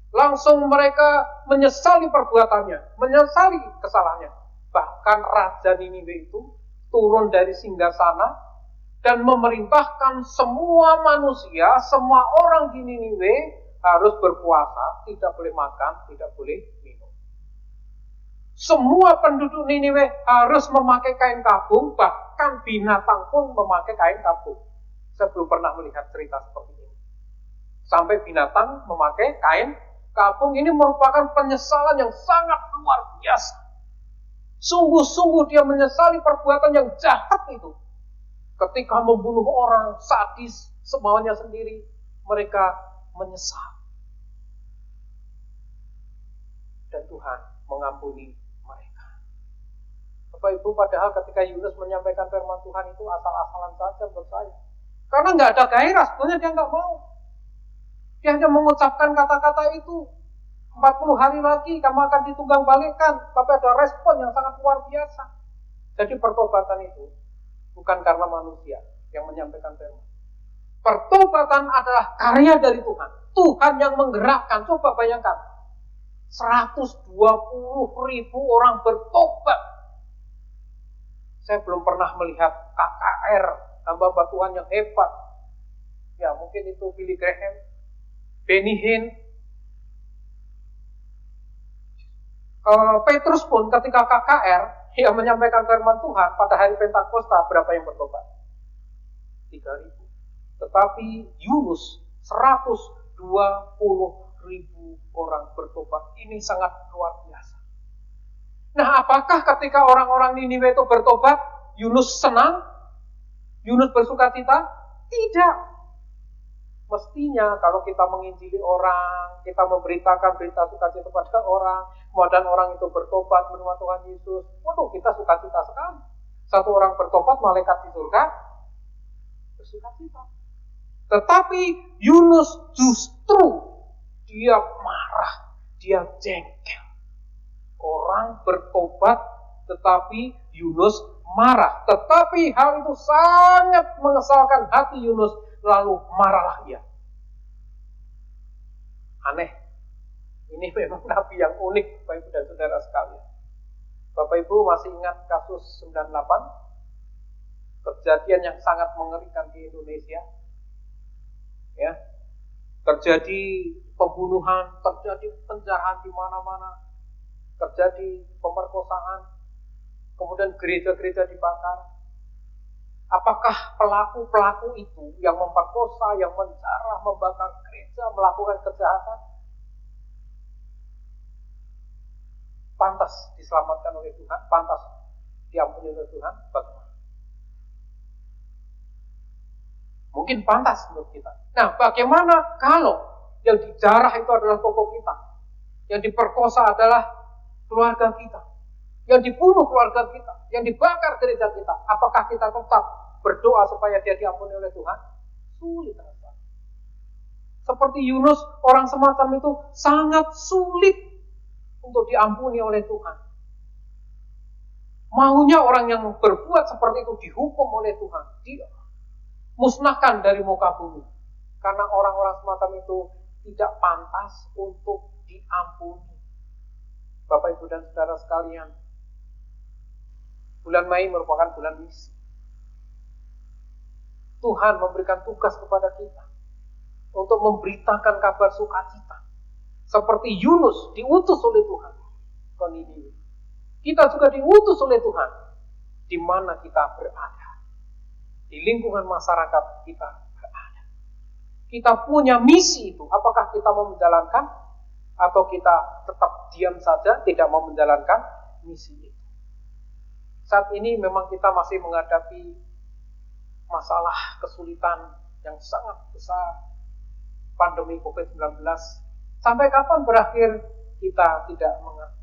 Langsung mereka menyesali perbuatannya, menyesali kesalahannya. Bahkan Raja Niniwe itu turun dari singgasana dan memerintahkan semua manusia, semua orang di Niniwe harus berpuasa, tidak boleh makan, tidak boleh minum. Semua penduduk Niniwe harus memakai kain kabung, bahkan binatang pun memakai kain kabung. Saya belum pernah melihat cerita seperti ini. Sampai binatang memakai kain kabung, ini merupakan penyesalan yang sangat luar biasa. Sungguh-sungguh dia menyesali perbuatan yang jahat itu. Ketika membunuh orang, sadis, semaunya sendiri, mereka menyesal. Dan Tuhan mengampuni mereka. Bapak, Ibu, padahal ketika Yunus menyampaikan firman Tuhan itu asal-asalan saja buat saya. Karena nggak ada gairah, sebenarnya dia nggak mau. Dia hanya mengucapkan kata-kata itu. 40 hari lagi kamu akan ditunggang balikan. Tapi ada respon yang sangat luar biasa. Jadi pertobatan itu bukan karena manusia yang menyampaikan firman. Pertobatan adalah karya dari Tuhan. Tuhan yang menggerakkan. Coba bayangkan. 120.000 orang bertobat. Saya belum pernah melihat KKR, hamba Tuhan yang hebat. Ya, mungkin itu Billy Graham, Benny Hinn. Petrus pun ketika KKR, dia menyampaikan firman Tuhan pada hari Pentakosta, berapa yang bertobat? 3.000. Tetapi Yunus 120.000 orang bertobat. Ini sangat luar biasa. Nah, apakah ketika orang-orang Niniwe itu bertobat, Yunus senang? Yunus bersuka cita? Tidak. Mestinya kalau kita menginjili orang, kita memberitakan berita sukacita kepada orang, kemudian orang itu bertobat menerima Tuhan Yesus, waduh, kita sukacita sekali. Satu orang bertobat, malaikat di surga bersukacita. Tetapi Yunus justru dia marah, dia jengkel. Orang bertobat, tetapi Yunus marah. Tetapi hal itu sangat mengesalkan hati Yunus, lalu marahlah ia. Aneh. Ini memang nabi yang unik, Bapak, Ibu, dan Saudara sekalian. Bapak, Ibu masih ingat kasus 98? Kejadian yang sangat mengerikan di Indonesia. Ya. Terjadi pembunuhan, terjadi penjarahan di mana-mana. terjadi pemerkosaan, kemudian gereja-gereja dibakar. Apakah pelaku-pelaku itu yang memperkosa, yang menjarah, membakar gereja, melakukan kejahatan, pantas diselamatkan oleh Tuhan, pantas diampuni oleh Tuhan? Bagaimana? Mungkin pantas menurut kita. Nah, bagaimana kalau yang dijarah itu adalah tokoh kita, yang diperkosa adalah keluarga kita, yang dibunuh keluarga kita, yang dibakar gereja kita? Apakah kita tetap berdoa supaya dia diampuni oleh Tuhan? Sulit rasanya. Seperti Yunus, orang semacam itu sangat sulit untuk diampuni oleh Tuhan. Maunya orang yang berbuat seperti itu dihukum oleh Tuhan, dimusnahkan dari muka bumi. Karena orang-orang semacam itu tidak pantas untuk diampuni. Bapak, Ibu, dan saudara sekalian, bulan Mei merupakan bulan misi. Tuhan memberikan tugas kepada kita untuk memberitakan kabar sukacita. Seperti Yunus diutus oleh Tuhan ke Niniwe. Kita juga diutus oleh Tuhan di mana kita berada. Di lingkungan masyarakat kita berada. Kita punya misi itu. Apakah kita mau menjalankan atau kita tetap diam saja tidak mau menjalankan misi itu? Saat ini memang kita masih menghadapi masalah kesulitan yang sangat besar, pandemi COVID-19. Sampai kapan berakhir kita tidak mengerti.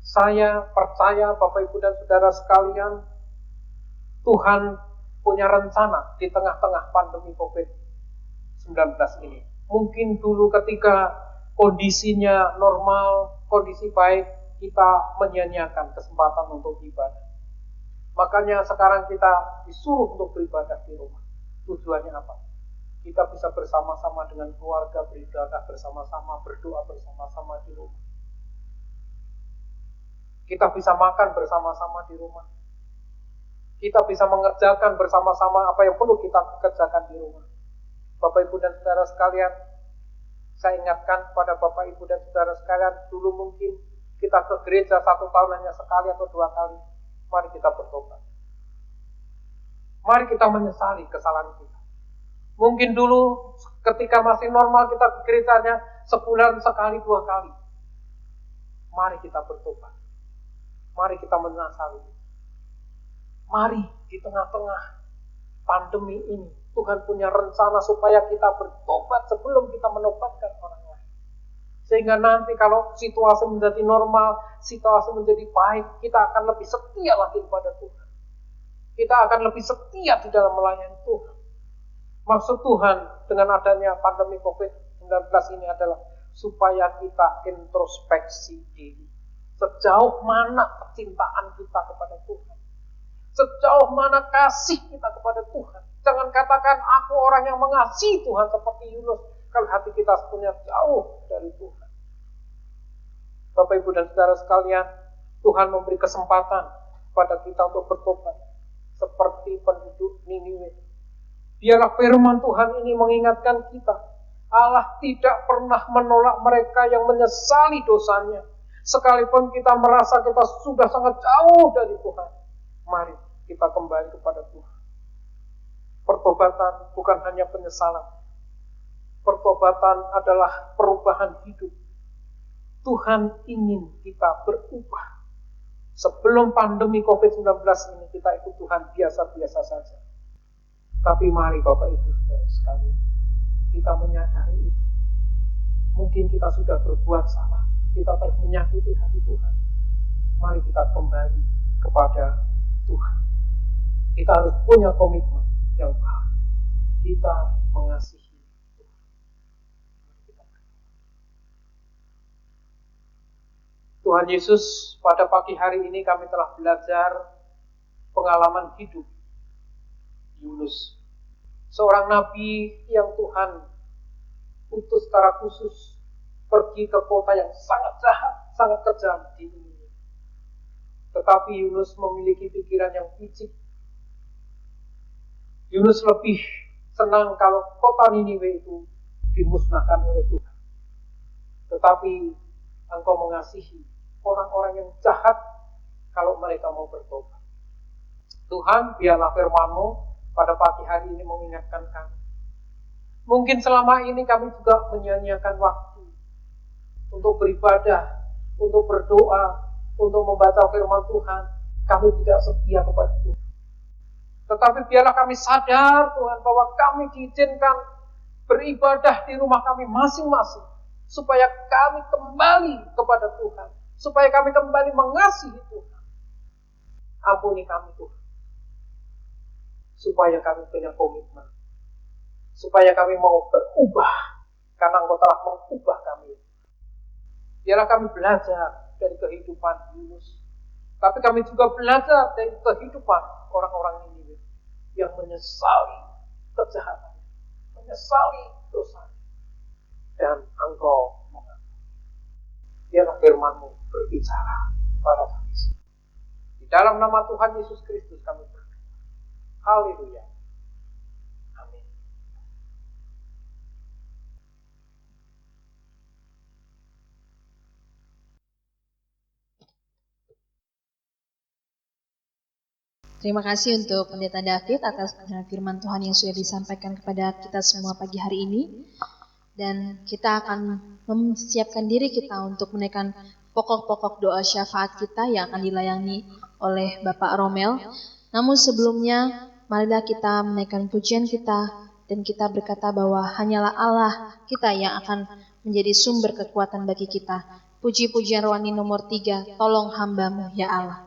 Saya percaya Bapak, Ibu, dan saudara sekalian, Tuhan punya rencana di tengah-tengah pandemi COVID-19 ini. Mungkin dulu ketika kondisinya normal, kondisi baik, kita menyia-nyiakan kesempatan untuk ibadah. Makanya sekarang kita disuruh untuk beribadah di rumah. Tujuannya apa? Kita bisa bersama-sama dengan keluarga, beribadah bersama-sama, berdoa bersama-sama di rumah. Kita bisa makan bersama-sama di rumah. Kita bisa mengerjakan bersama-sama apa yang perlu kita kerjakan di rumah. Bapak, Ibu, dan saudara sekalian, saya ingatkan pada Bapak, Ibu, dan saudara sekalian, dulu mungkin kita ke gereja 1 tahun hanya sekali atau 2 kali. Mari kita bertobat. Mari kita menyesali kesalahan kita. Mungkin dulu ketika masih normal kita ke gerejanya sebulan sekali 2 kali. Mari kita bertobat. Mari kita menyesali. Mari di tengah-tengah pandemi ini Tuhan punya rencana supaya kita bertobat sebelum kita menobatkan orang lain. Sehingga nanti kalau situasi menjadi normal, situasi menjadi baik, kita akan lebih setia lagi kepada Tuhan. Kita akan lebih setia di dalam melayani Tuhan. Maksud Tuhan dengan adanya pandemi COVID-19 ini adalah supaya kita introspeksi diri. Sejauh mana kecintaan kita kepada Tuhan. Sejauh mana kasih kita kepada Tuhan. Jangan katakan aku orang yang mengasihi Tuhan seperti Yunus, kalau hati kita sebenarnya jauh dari Tuhan. Bapak, Ibu, dan saudara sekalian, Tuhan memberi kesempatan kepada kita untuk bertobat seperti penduduk Niniwe. Biarlah firman Tuhan ini mengingatkan kita, Allah tidak pernah menolak mereka yang menyesali dosanya. Sekalipun kita merasa kita sudah sangat jauh dari Tuhan, mari kita kembali kepada Tuhan. Pertobatan bukan hanya penyesalan. Pertobatan adalah perubahan hidup. Tuhan ingin kita berubah. Sebelum pandemi COVID-19 ini kita ikut Tuhan biasa-biasa saja. Tapi mari Bapak, Ibu, saudara sekalian, kita menyadari itu. Mungkin kita sudah berbuat salah. Kita telah menyakiti hati Tuhan. Mari kita kembali kepada Tuhan. Kita harus punya komitmen yang baik. Kita mengasihi Tuhan. Tuhan Yesus, pada pagi hari ini kami telah belajar pengalaman hidup Yunus. Seorang nabi yang Tuhan utus secara khusus pergi ke kota yang sangat jahat, sangat kejam di dunia. Tetapi Yunus memiliki pikiran yang picik. Yunus lebih senang kalau kota Niniwe itu dimusnahkan oleh Tuhan. Tetapi engkau mengasihi orang-orang yang jahat kalau mereka mau bertobat. Tuhan, biarlah firman-Mu pada pagi hari ini mengingatkan kami. Mungkin selama ini kami juga menyia-nyiakan waktu untuk beribadah, untuk berdoa, untuk membaca firman Tuhan. Kami tidak setia kepada Tuhan. Tetapi biarlah kami sadar Tuhan bahwa kami diizinkan beribadah di rumah kami masing-masing, supaya kami kembali kepada Tuhan, supaya kami kembali mengasihi Tuhan. Ampuni kami Tuhan, supaya kami punya komitmen, supaya kami mau berubah, karena Engkau telah mengubah kami. Biarlah kami belajar dari kehidupan Yunus, tapi kami juga belajar dari kehidupan orang-orang ini yang menyesali kejahatan, menyesali dosa, dan Engkau mengampuni. Biarlah firman-Mu berbicara kepada kami. Di dalam nama Tuhan Yesus Kristus kami berdoa. Haleluya. Amin. Terima kasih untuk Pendeta David atas firman Tuhan yang sudah disampaikan kepada kita semua pagi hari ini. Dan kita akan mempersiapkan diri kita untuk menaikkan pokok-pokok doa syafaat kita yang akan dilayani oleh Bapak Romel. Namun sebelumnya, marilah kita menaikkan pujian kita dan kita berkata bahwa hanyalah Allah kita yang akan menjadi sumber kekuatan bagi kita. Puji-pujian rohani nomor 3, tolong hamba-Mu ya Allah.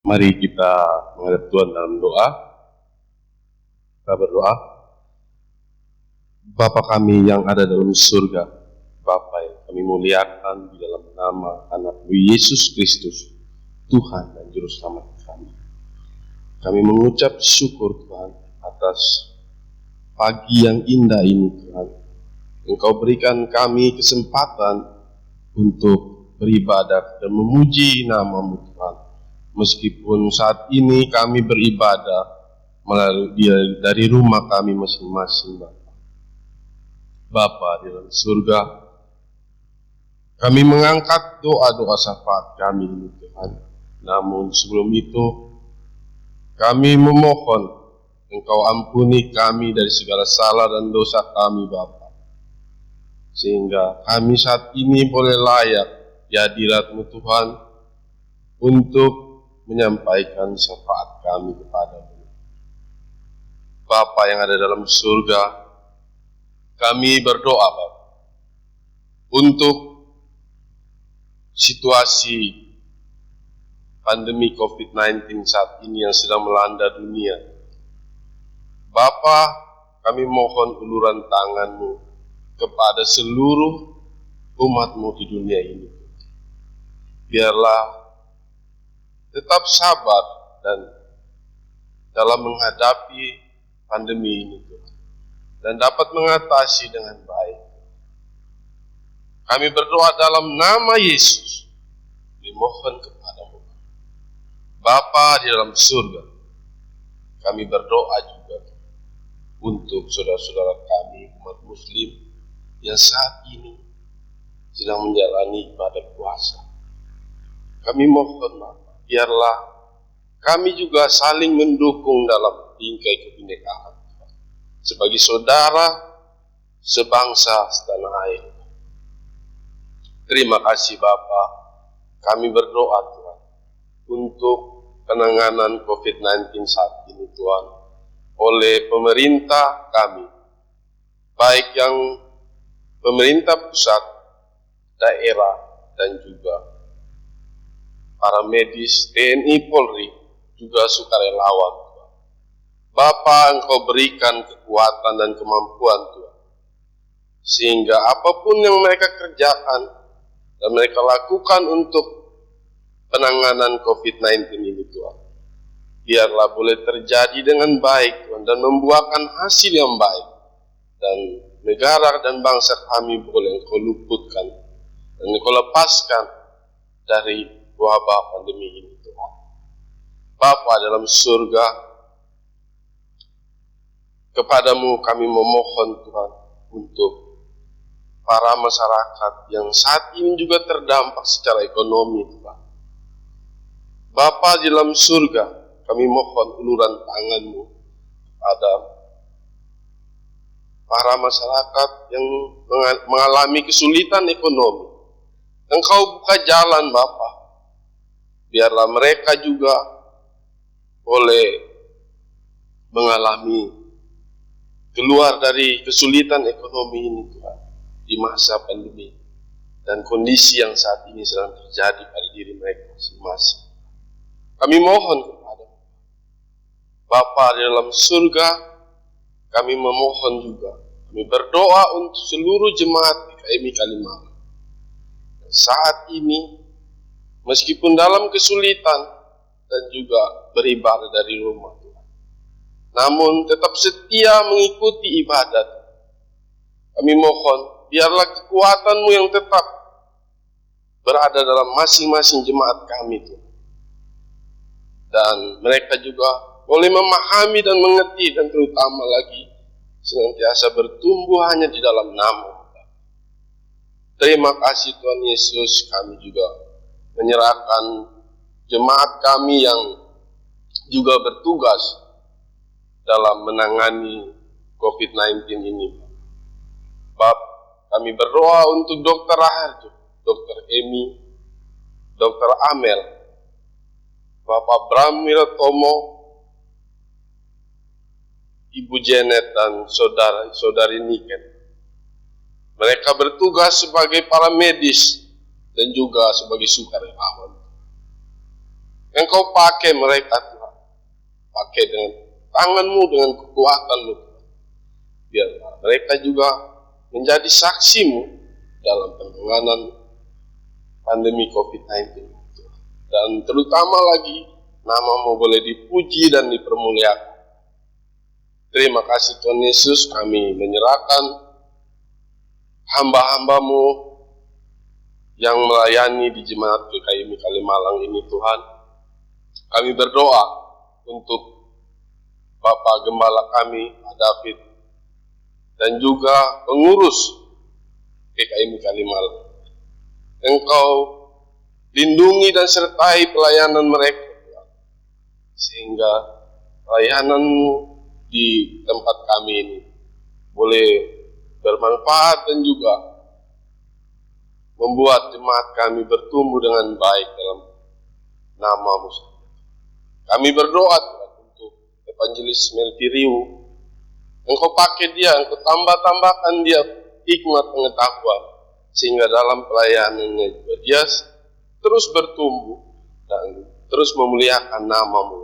Mari kita menghadap Tuhan dalam doa. Kita berdoa. Bapa kami yang ada dalam surga, Bapa yang kami muliakan di dalam nama anak-Mu Yesus Kristus, Tuhan dan Juru Selamat kami. Kami mengucap syukur Tuhan atas pagi yang indah ini Tuhan. Engkau berikan kami kesempatan untuk beribadah dan memuji nama-Mu Tuhan. Meskipun saat ini kami beribadah melalui dari rumah kami masing-masing, Bapa di dalam surga, Kami mengangkat doa-doa syafaat kami ini Tuhan. Namun sebelum itu, kami memohon Engkau ampuni kami dari segala salah dan dosa kami Bapa, sehingga kami saat ini boleh layak di hadirat-Mu Tuhan untuk menyampaikan syafaat kami kepada-Mu. Bapa yang ada dalam surga, kami berdoa Bapa untuk situasi pandemi COVID-19 saat ini yang sedang melanda dunia. Bapa, kami mohon uluran tangan-Mu kepada seluruh umat-Mu di dunia ini. Biarlah tetap sabar dan dalam menghadapi pandemi ini Tuhan, dan dapat mengatasi dengan baik. Kami berdoa dalam nama Yesus, dimohon kepada-Mu. Bapa di dalam surga, kami berdoa juga untuk saudara-saudara kami umat muslim yang saat ini sedang menjalani ibadah puasa. Kami mohon Bapa, biarlah kami juga saling mendukung dalam bingkai kebinekaan sebagai saudara sebangsa setanah air. Terima kasih Bapa, kami berdoa Tuhan untuk penanganan COVID-19 saat ini Tuhan oleh pemerintah kami, baik yang pemerintah pusat, daerah, dan juga para medis, TNI, Polri, juga sukarelawan. Bapa, Engkau berikan kekuatan dan kemampuan Tuhan, sehingga apapun yang mereka kerjakan dan mereka lakukan untuk penanganan COVID-19 ini Tuhan, biarlah boleh terjadi dengan baik Tuhan, dan membuahkan hasil yang baik, dan negara dan bangsa kami boleh Engkau luputkan dan Engkau lepaskan dari wabah pandemi ini Tuhan. Bapa dalam surga, kepada-Mu kami memohon Tuhan untuk para masyarakat yang saat ini juga terdampak secara ekonomi Tuhan. Bapa di dalam surga, kami mohon uluran tangan-Mu pada para masyarakat yang mengalami kesulitan ekonomi. Engkau buka jalan Bapa, biarlah mereka juga boleh mengalami keluar dari kesulitan ekonomi ini Tuhan di masa pandemi dan kondisi yang saat ini sedang terjadi pada diri mereka masing-masing. Kami mohon kepada Bapa di dalam surga, kami memohon juga, kami berdoa untuk seluruh jemaat PKMI Kalimalang. Saat ini, meskipun dalam kesulitan dan juga beribadah dari rumah Tuhan, namun tetap setia mengikuti ibadat. Kami mohon, biarlah kekuatan-Mu yang tetap berada dalam masing-masing jemaat kami Tuhan, dan mereka juga boleh memahami dan mengerti, dan terutama lagi senantiasa bertumbuh hanya di dalam nama. Terima kasih Tuhan Yesus, kami juga menyerahkan jemaat kami yang juga bertugas dalam menangani COVID-19 ini. Bapa, kami berdoa untuk Dr. Raharjo, Dr. Emi, Dr. Amel, Bapak Bram Wiratomo, Ibu Janet, dan saudari Niken. Mereka bertugas sebagai para medis dan juga sebagai sukarelawan. Engkau pakai mereka Tuhan, pakai dengan tangan-Mu, dengan kekuatan-Mu Tuhan. Biarlah mereka juga menjadi saksi-Mu dalam penanganan pandemi COVID-19 Tuhan. Dan terutama lagi nama-Mu boleh dipuji dan dipermuliakan. Terima kasih Tuhan Yesus, kami menyerahkan hamba-hamba-Mu yang melayani di Jemaat PKMI Kalimalang ini Tuhan. Kami berdoa untuk Bapak Gembala kami, Pak David, dan juga pengurus PKMI Kalimalang. Engkau lindungi dan sertai pelayanan mereka, sehingga pelayananmu di tempat kami ini boleh bermanfaat dan juga membuat jemaat kami bertumbuh dengan baik dalam nama-Mu. Kami berdoa Tuhan untuk Evangelis Melviriu. Engkau pakai dia, Engkau tambahkan dia hikmat pengetahuan, sehingga dalam pelayanannya juga dia terus bertumbuh dan terus memuliakan nama-Mu.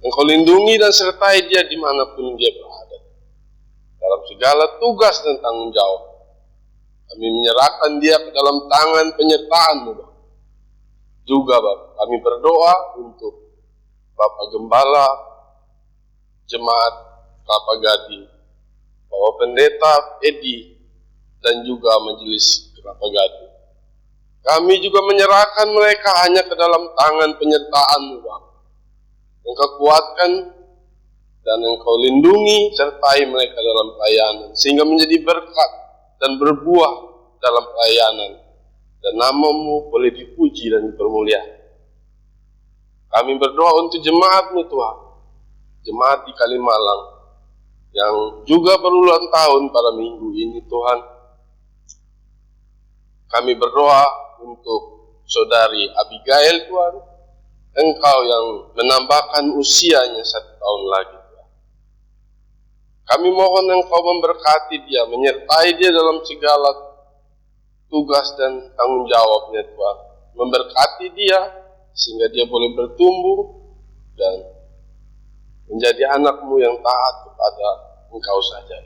Engkau lindungi dan sertai dia dimanapun dia berada, dalam segala tugas dan tanggung jawab. Kami menyerahkan dia ke dalam tangan penyertaan-Mu, Bapak. Juga Bapak, kami berdoa untuk Bapak Gembala Jemaat Kelapa Gading, Bapak Pendeta Edi, dan juga Majelis Kelapa Gading. Kami juga menyerahkan mereka hanya ke dalam tangan penyertaan-Mu, Bapak. Engkau kuatkan dan Engkau lindungi sertai mereka dalam pelayanan, sehingga menjadi berkat dan berbuah dalam pelayanan, dan nama-Mu boleh dipuji dan dipermuliakan. Kami berdoa untuk jemaat-Mu Tuhan, jemaat di Kalimalang yang juga berulang tahun pada minggu ini Tuhan. Kami berdoa untuk saudari Abigail Tuhan, Engkau yang menambahkan usianya 1 tahun lagi Tuhan. Kami mohon Engkau memberkati dia, menyertai dia dalam segala tugas dan tanggung jawabnya Tuhan. Memberkati dia sehingga dia boleh bertumbuh dan menjadi anak-Mu yang taat kepada Engkau saja,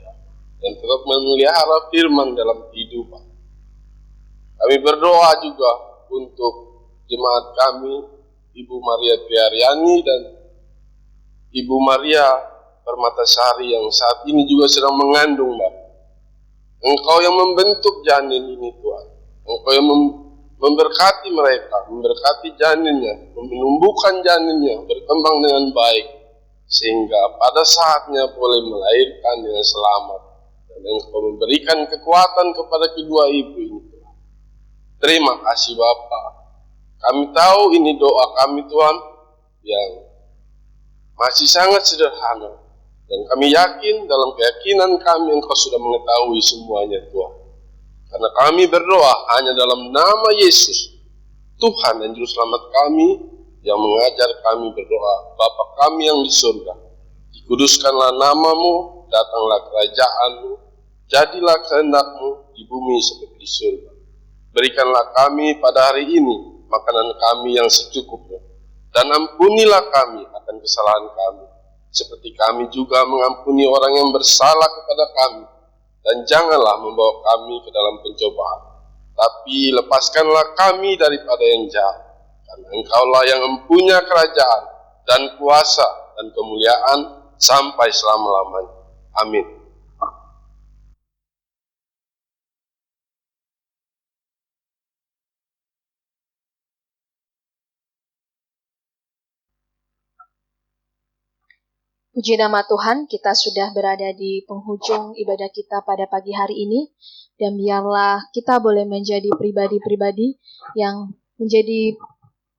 dan tetap memelihara firman dalam kehidupan. Kami berdoa juga untuk jemaat kami, Ibu Maria Triaryani dan Ibu Maria Permatasari yang saat ini juga sedang mengandung, Bapak. Engkau yang membentuk janin ini Tuhan. Engkau yang memberkati mereka, memberkati janinnya, menumbuhkan janinnya, berkembang dengan baik, sehingga pada saatnya boleh melahirkan dengan selamat. Dan Engkau memberikan kekuatan kepada kedua ibu ini Tuhan. Terima kasih Bapa. Kami tahu ini doa kami Tuhan yang masih sangat sederhana, dan kami yakin dalam keyakinan kami Engkau sudah mengetahui semuanya Tuhan. Karena kami berdoa hanya dalam nama Yesus, Tuhan dan Juru Selamat kami, yang mengajar kami berdoa. Bapa kami yang di surga, dikuduskanlah nama-Mu, datanglah kerajaan-Mu, jadilah kehendak-Mu di bumi seperti di surga. Berikanlah kami pada hari ini makanan kami yang secukupnya, dan ampunilah kami akan kesalahan kami, seperti kami juga mengampuni orang yang bersalah kepada kami. Dan janganlah membawa kami ke dalam pencobaan, tapi lepaskanlah kami daripada yang jahat. Karena Engkaulah yang mempunyai kerajaan dan kuasa dan kemuliaan sampai selama-lamanya. Amin. Puji nama Tuhan, kita sudah berada di penghujung ibadah kita pada pagi hari ini, dan biarlah kita boleh menjadi pribadi-pribadi yang menjadi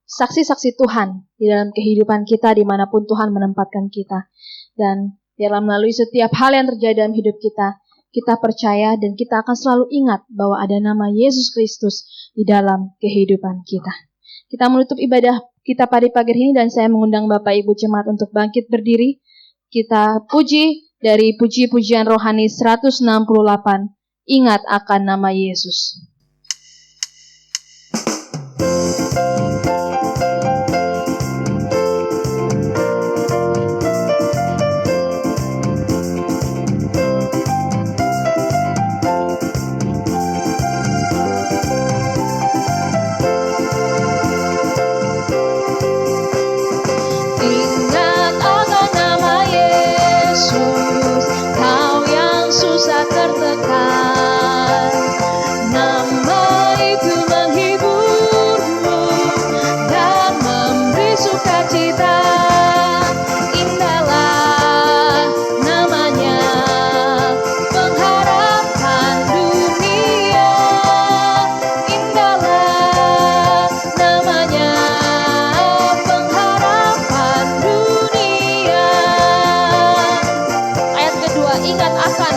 saksi-saksi Tuhan di dalam kehidupan kita dimanapun Tuhan menempatkan kita. Dan biarlah melalui setiap hal yang terjadi dalam hidup kita, kita percaya dan kita akan selalu ingat bahwa ada nama Yesus Kristus di dalam kehidupan kita. Kita menutup ibadah kita pada pagi ini, dan saya mengundang Bapak Ibu Jemaat untuk bangkit berdiri. Kita puji dari puji-pujian rohani 168, ingat akan nama Yesus. Kau yang susah tertekan,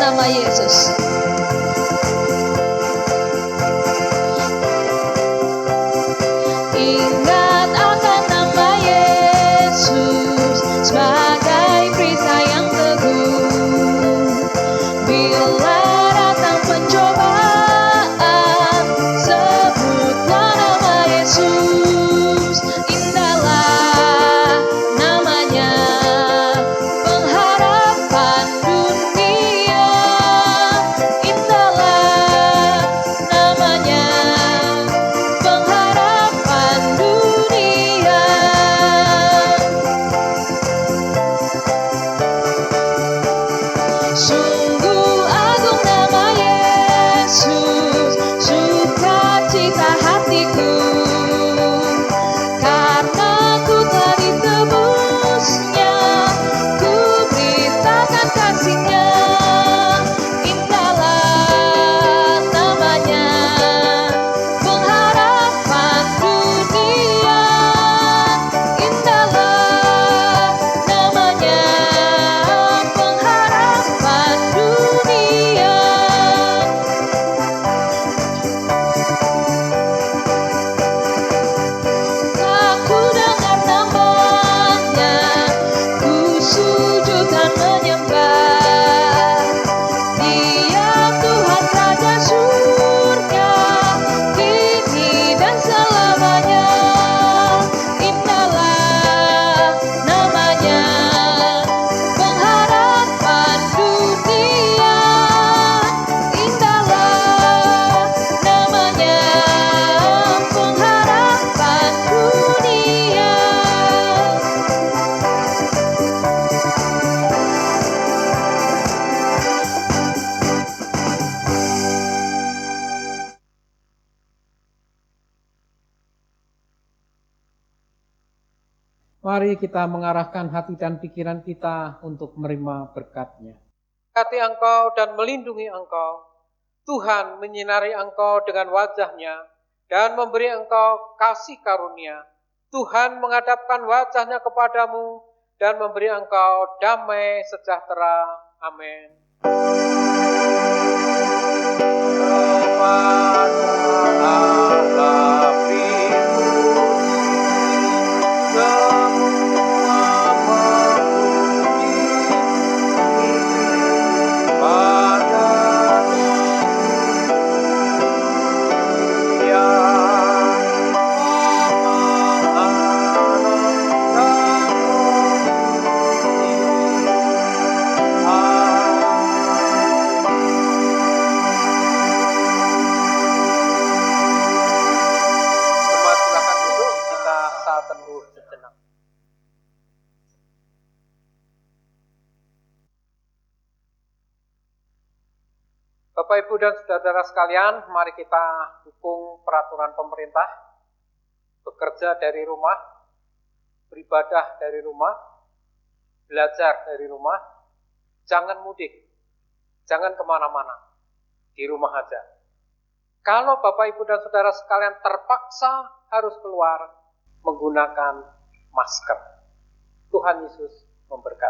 nama Yesus. Ingat akan nama Yesus sebagai perisai yang teguh. Bila datang pencobaan, sebutlah nama Yesus. Indahlah namanya, pengharapan dunia. Indahlah namanya, pengharapan dunia. Sungguh agung nama Yesus, sukacita hatiku, karena ku telah ditebusnya, ku beritakan kasih-Nya. Indahlah namanya, pengharapan dunia. Indahlah namanya, pengharapan dunia. Aku dengar namanya, ku sujud dan menyembah. Dia Tuhan Raja surga, kini dan selamanya. Indahlah namanya, pengharapan dunia. Indahlah namanya, pengharapan dunia. Mari kita mengarahkan hati dan pikiran kita untuk menerima berkat-Nya. Berkati engkau dan melindungi engkau. Tuhan menyinari engkau dengan wajah-Nya dan memberi engkau kasih karunia. Tuhan menghadapkan wajah-Nya kepadamu dan memberi engkau damai sejahtera. Amin. Bapak, Ibu, dan saudara-saudara sekalian, mari kita dukung peraturan pemerintah, bekerja dari rumah, beribadah dari rumah, belajar dari rumah, jangan mudik, jangan kemana-mana, di rumah aja. Kalau Bapak, Ibu, dan saudara sekalian terpaksa harus keluar, menggunakan masker. Tuhan Yesus memberkati.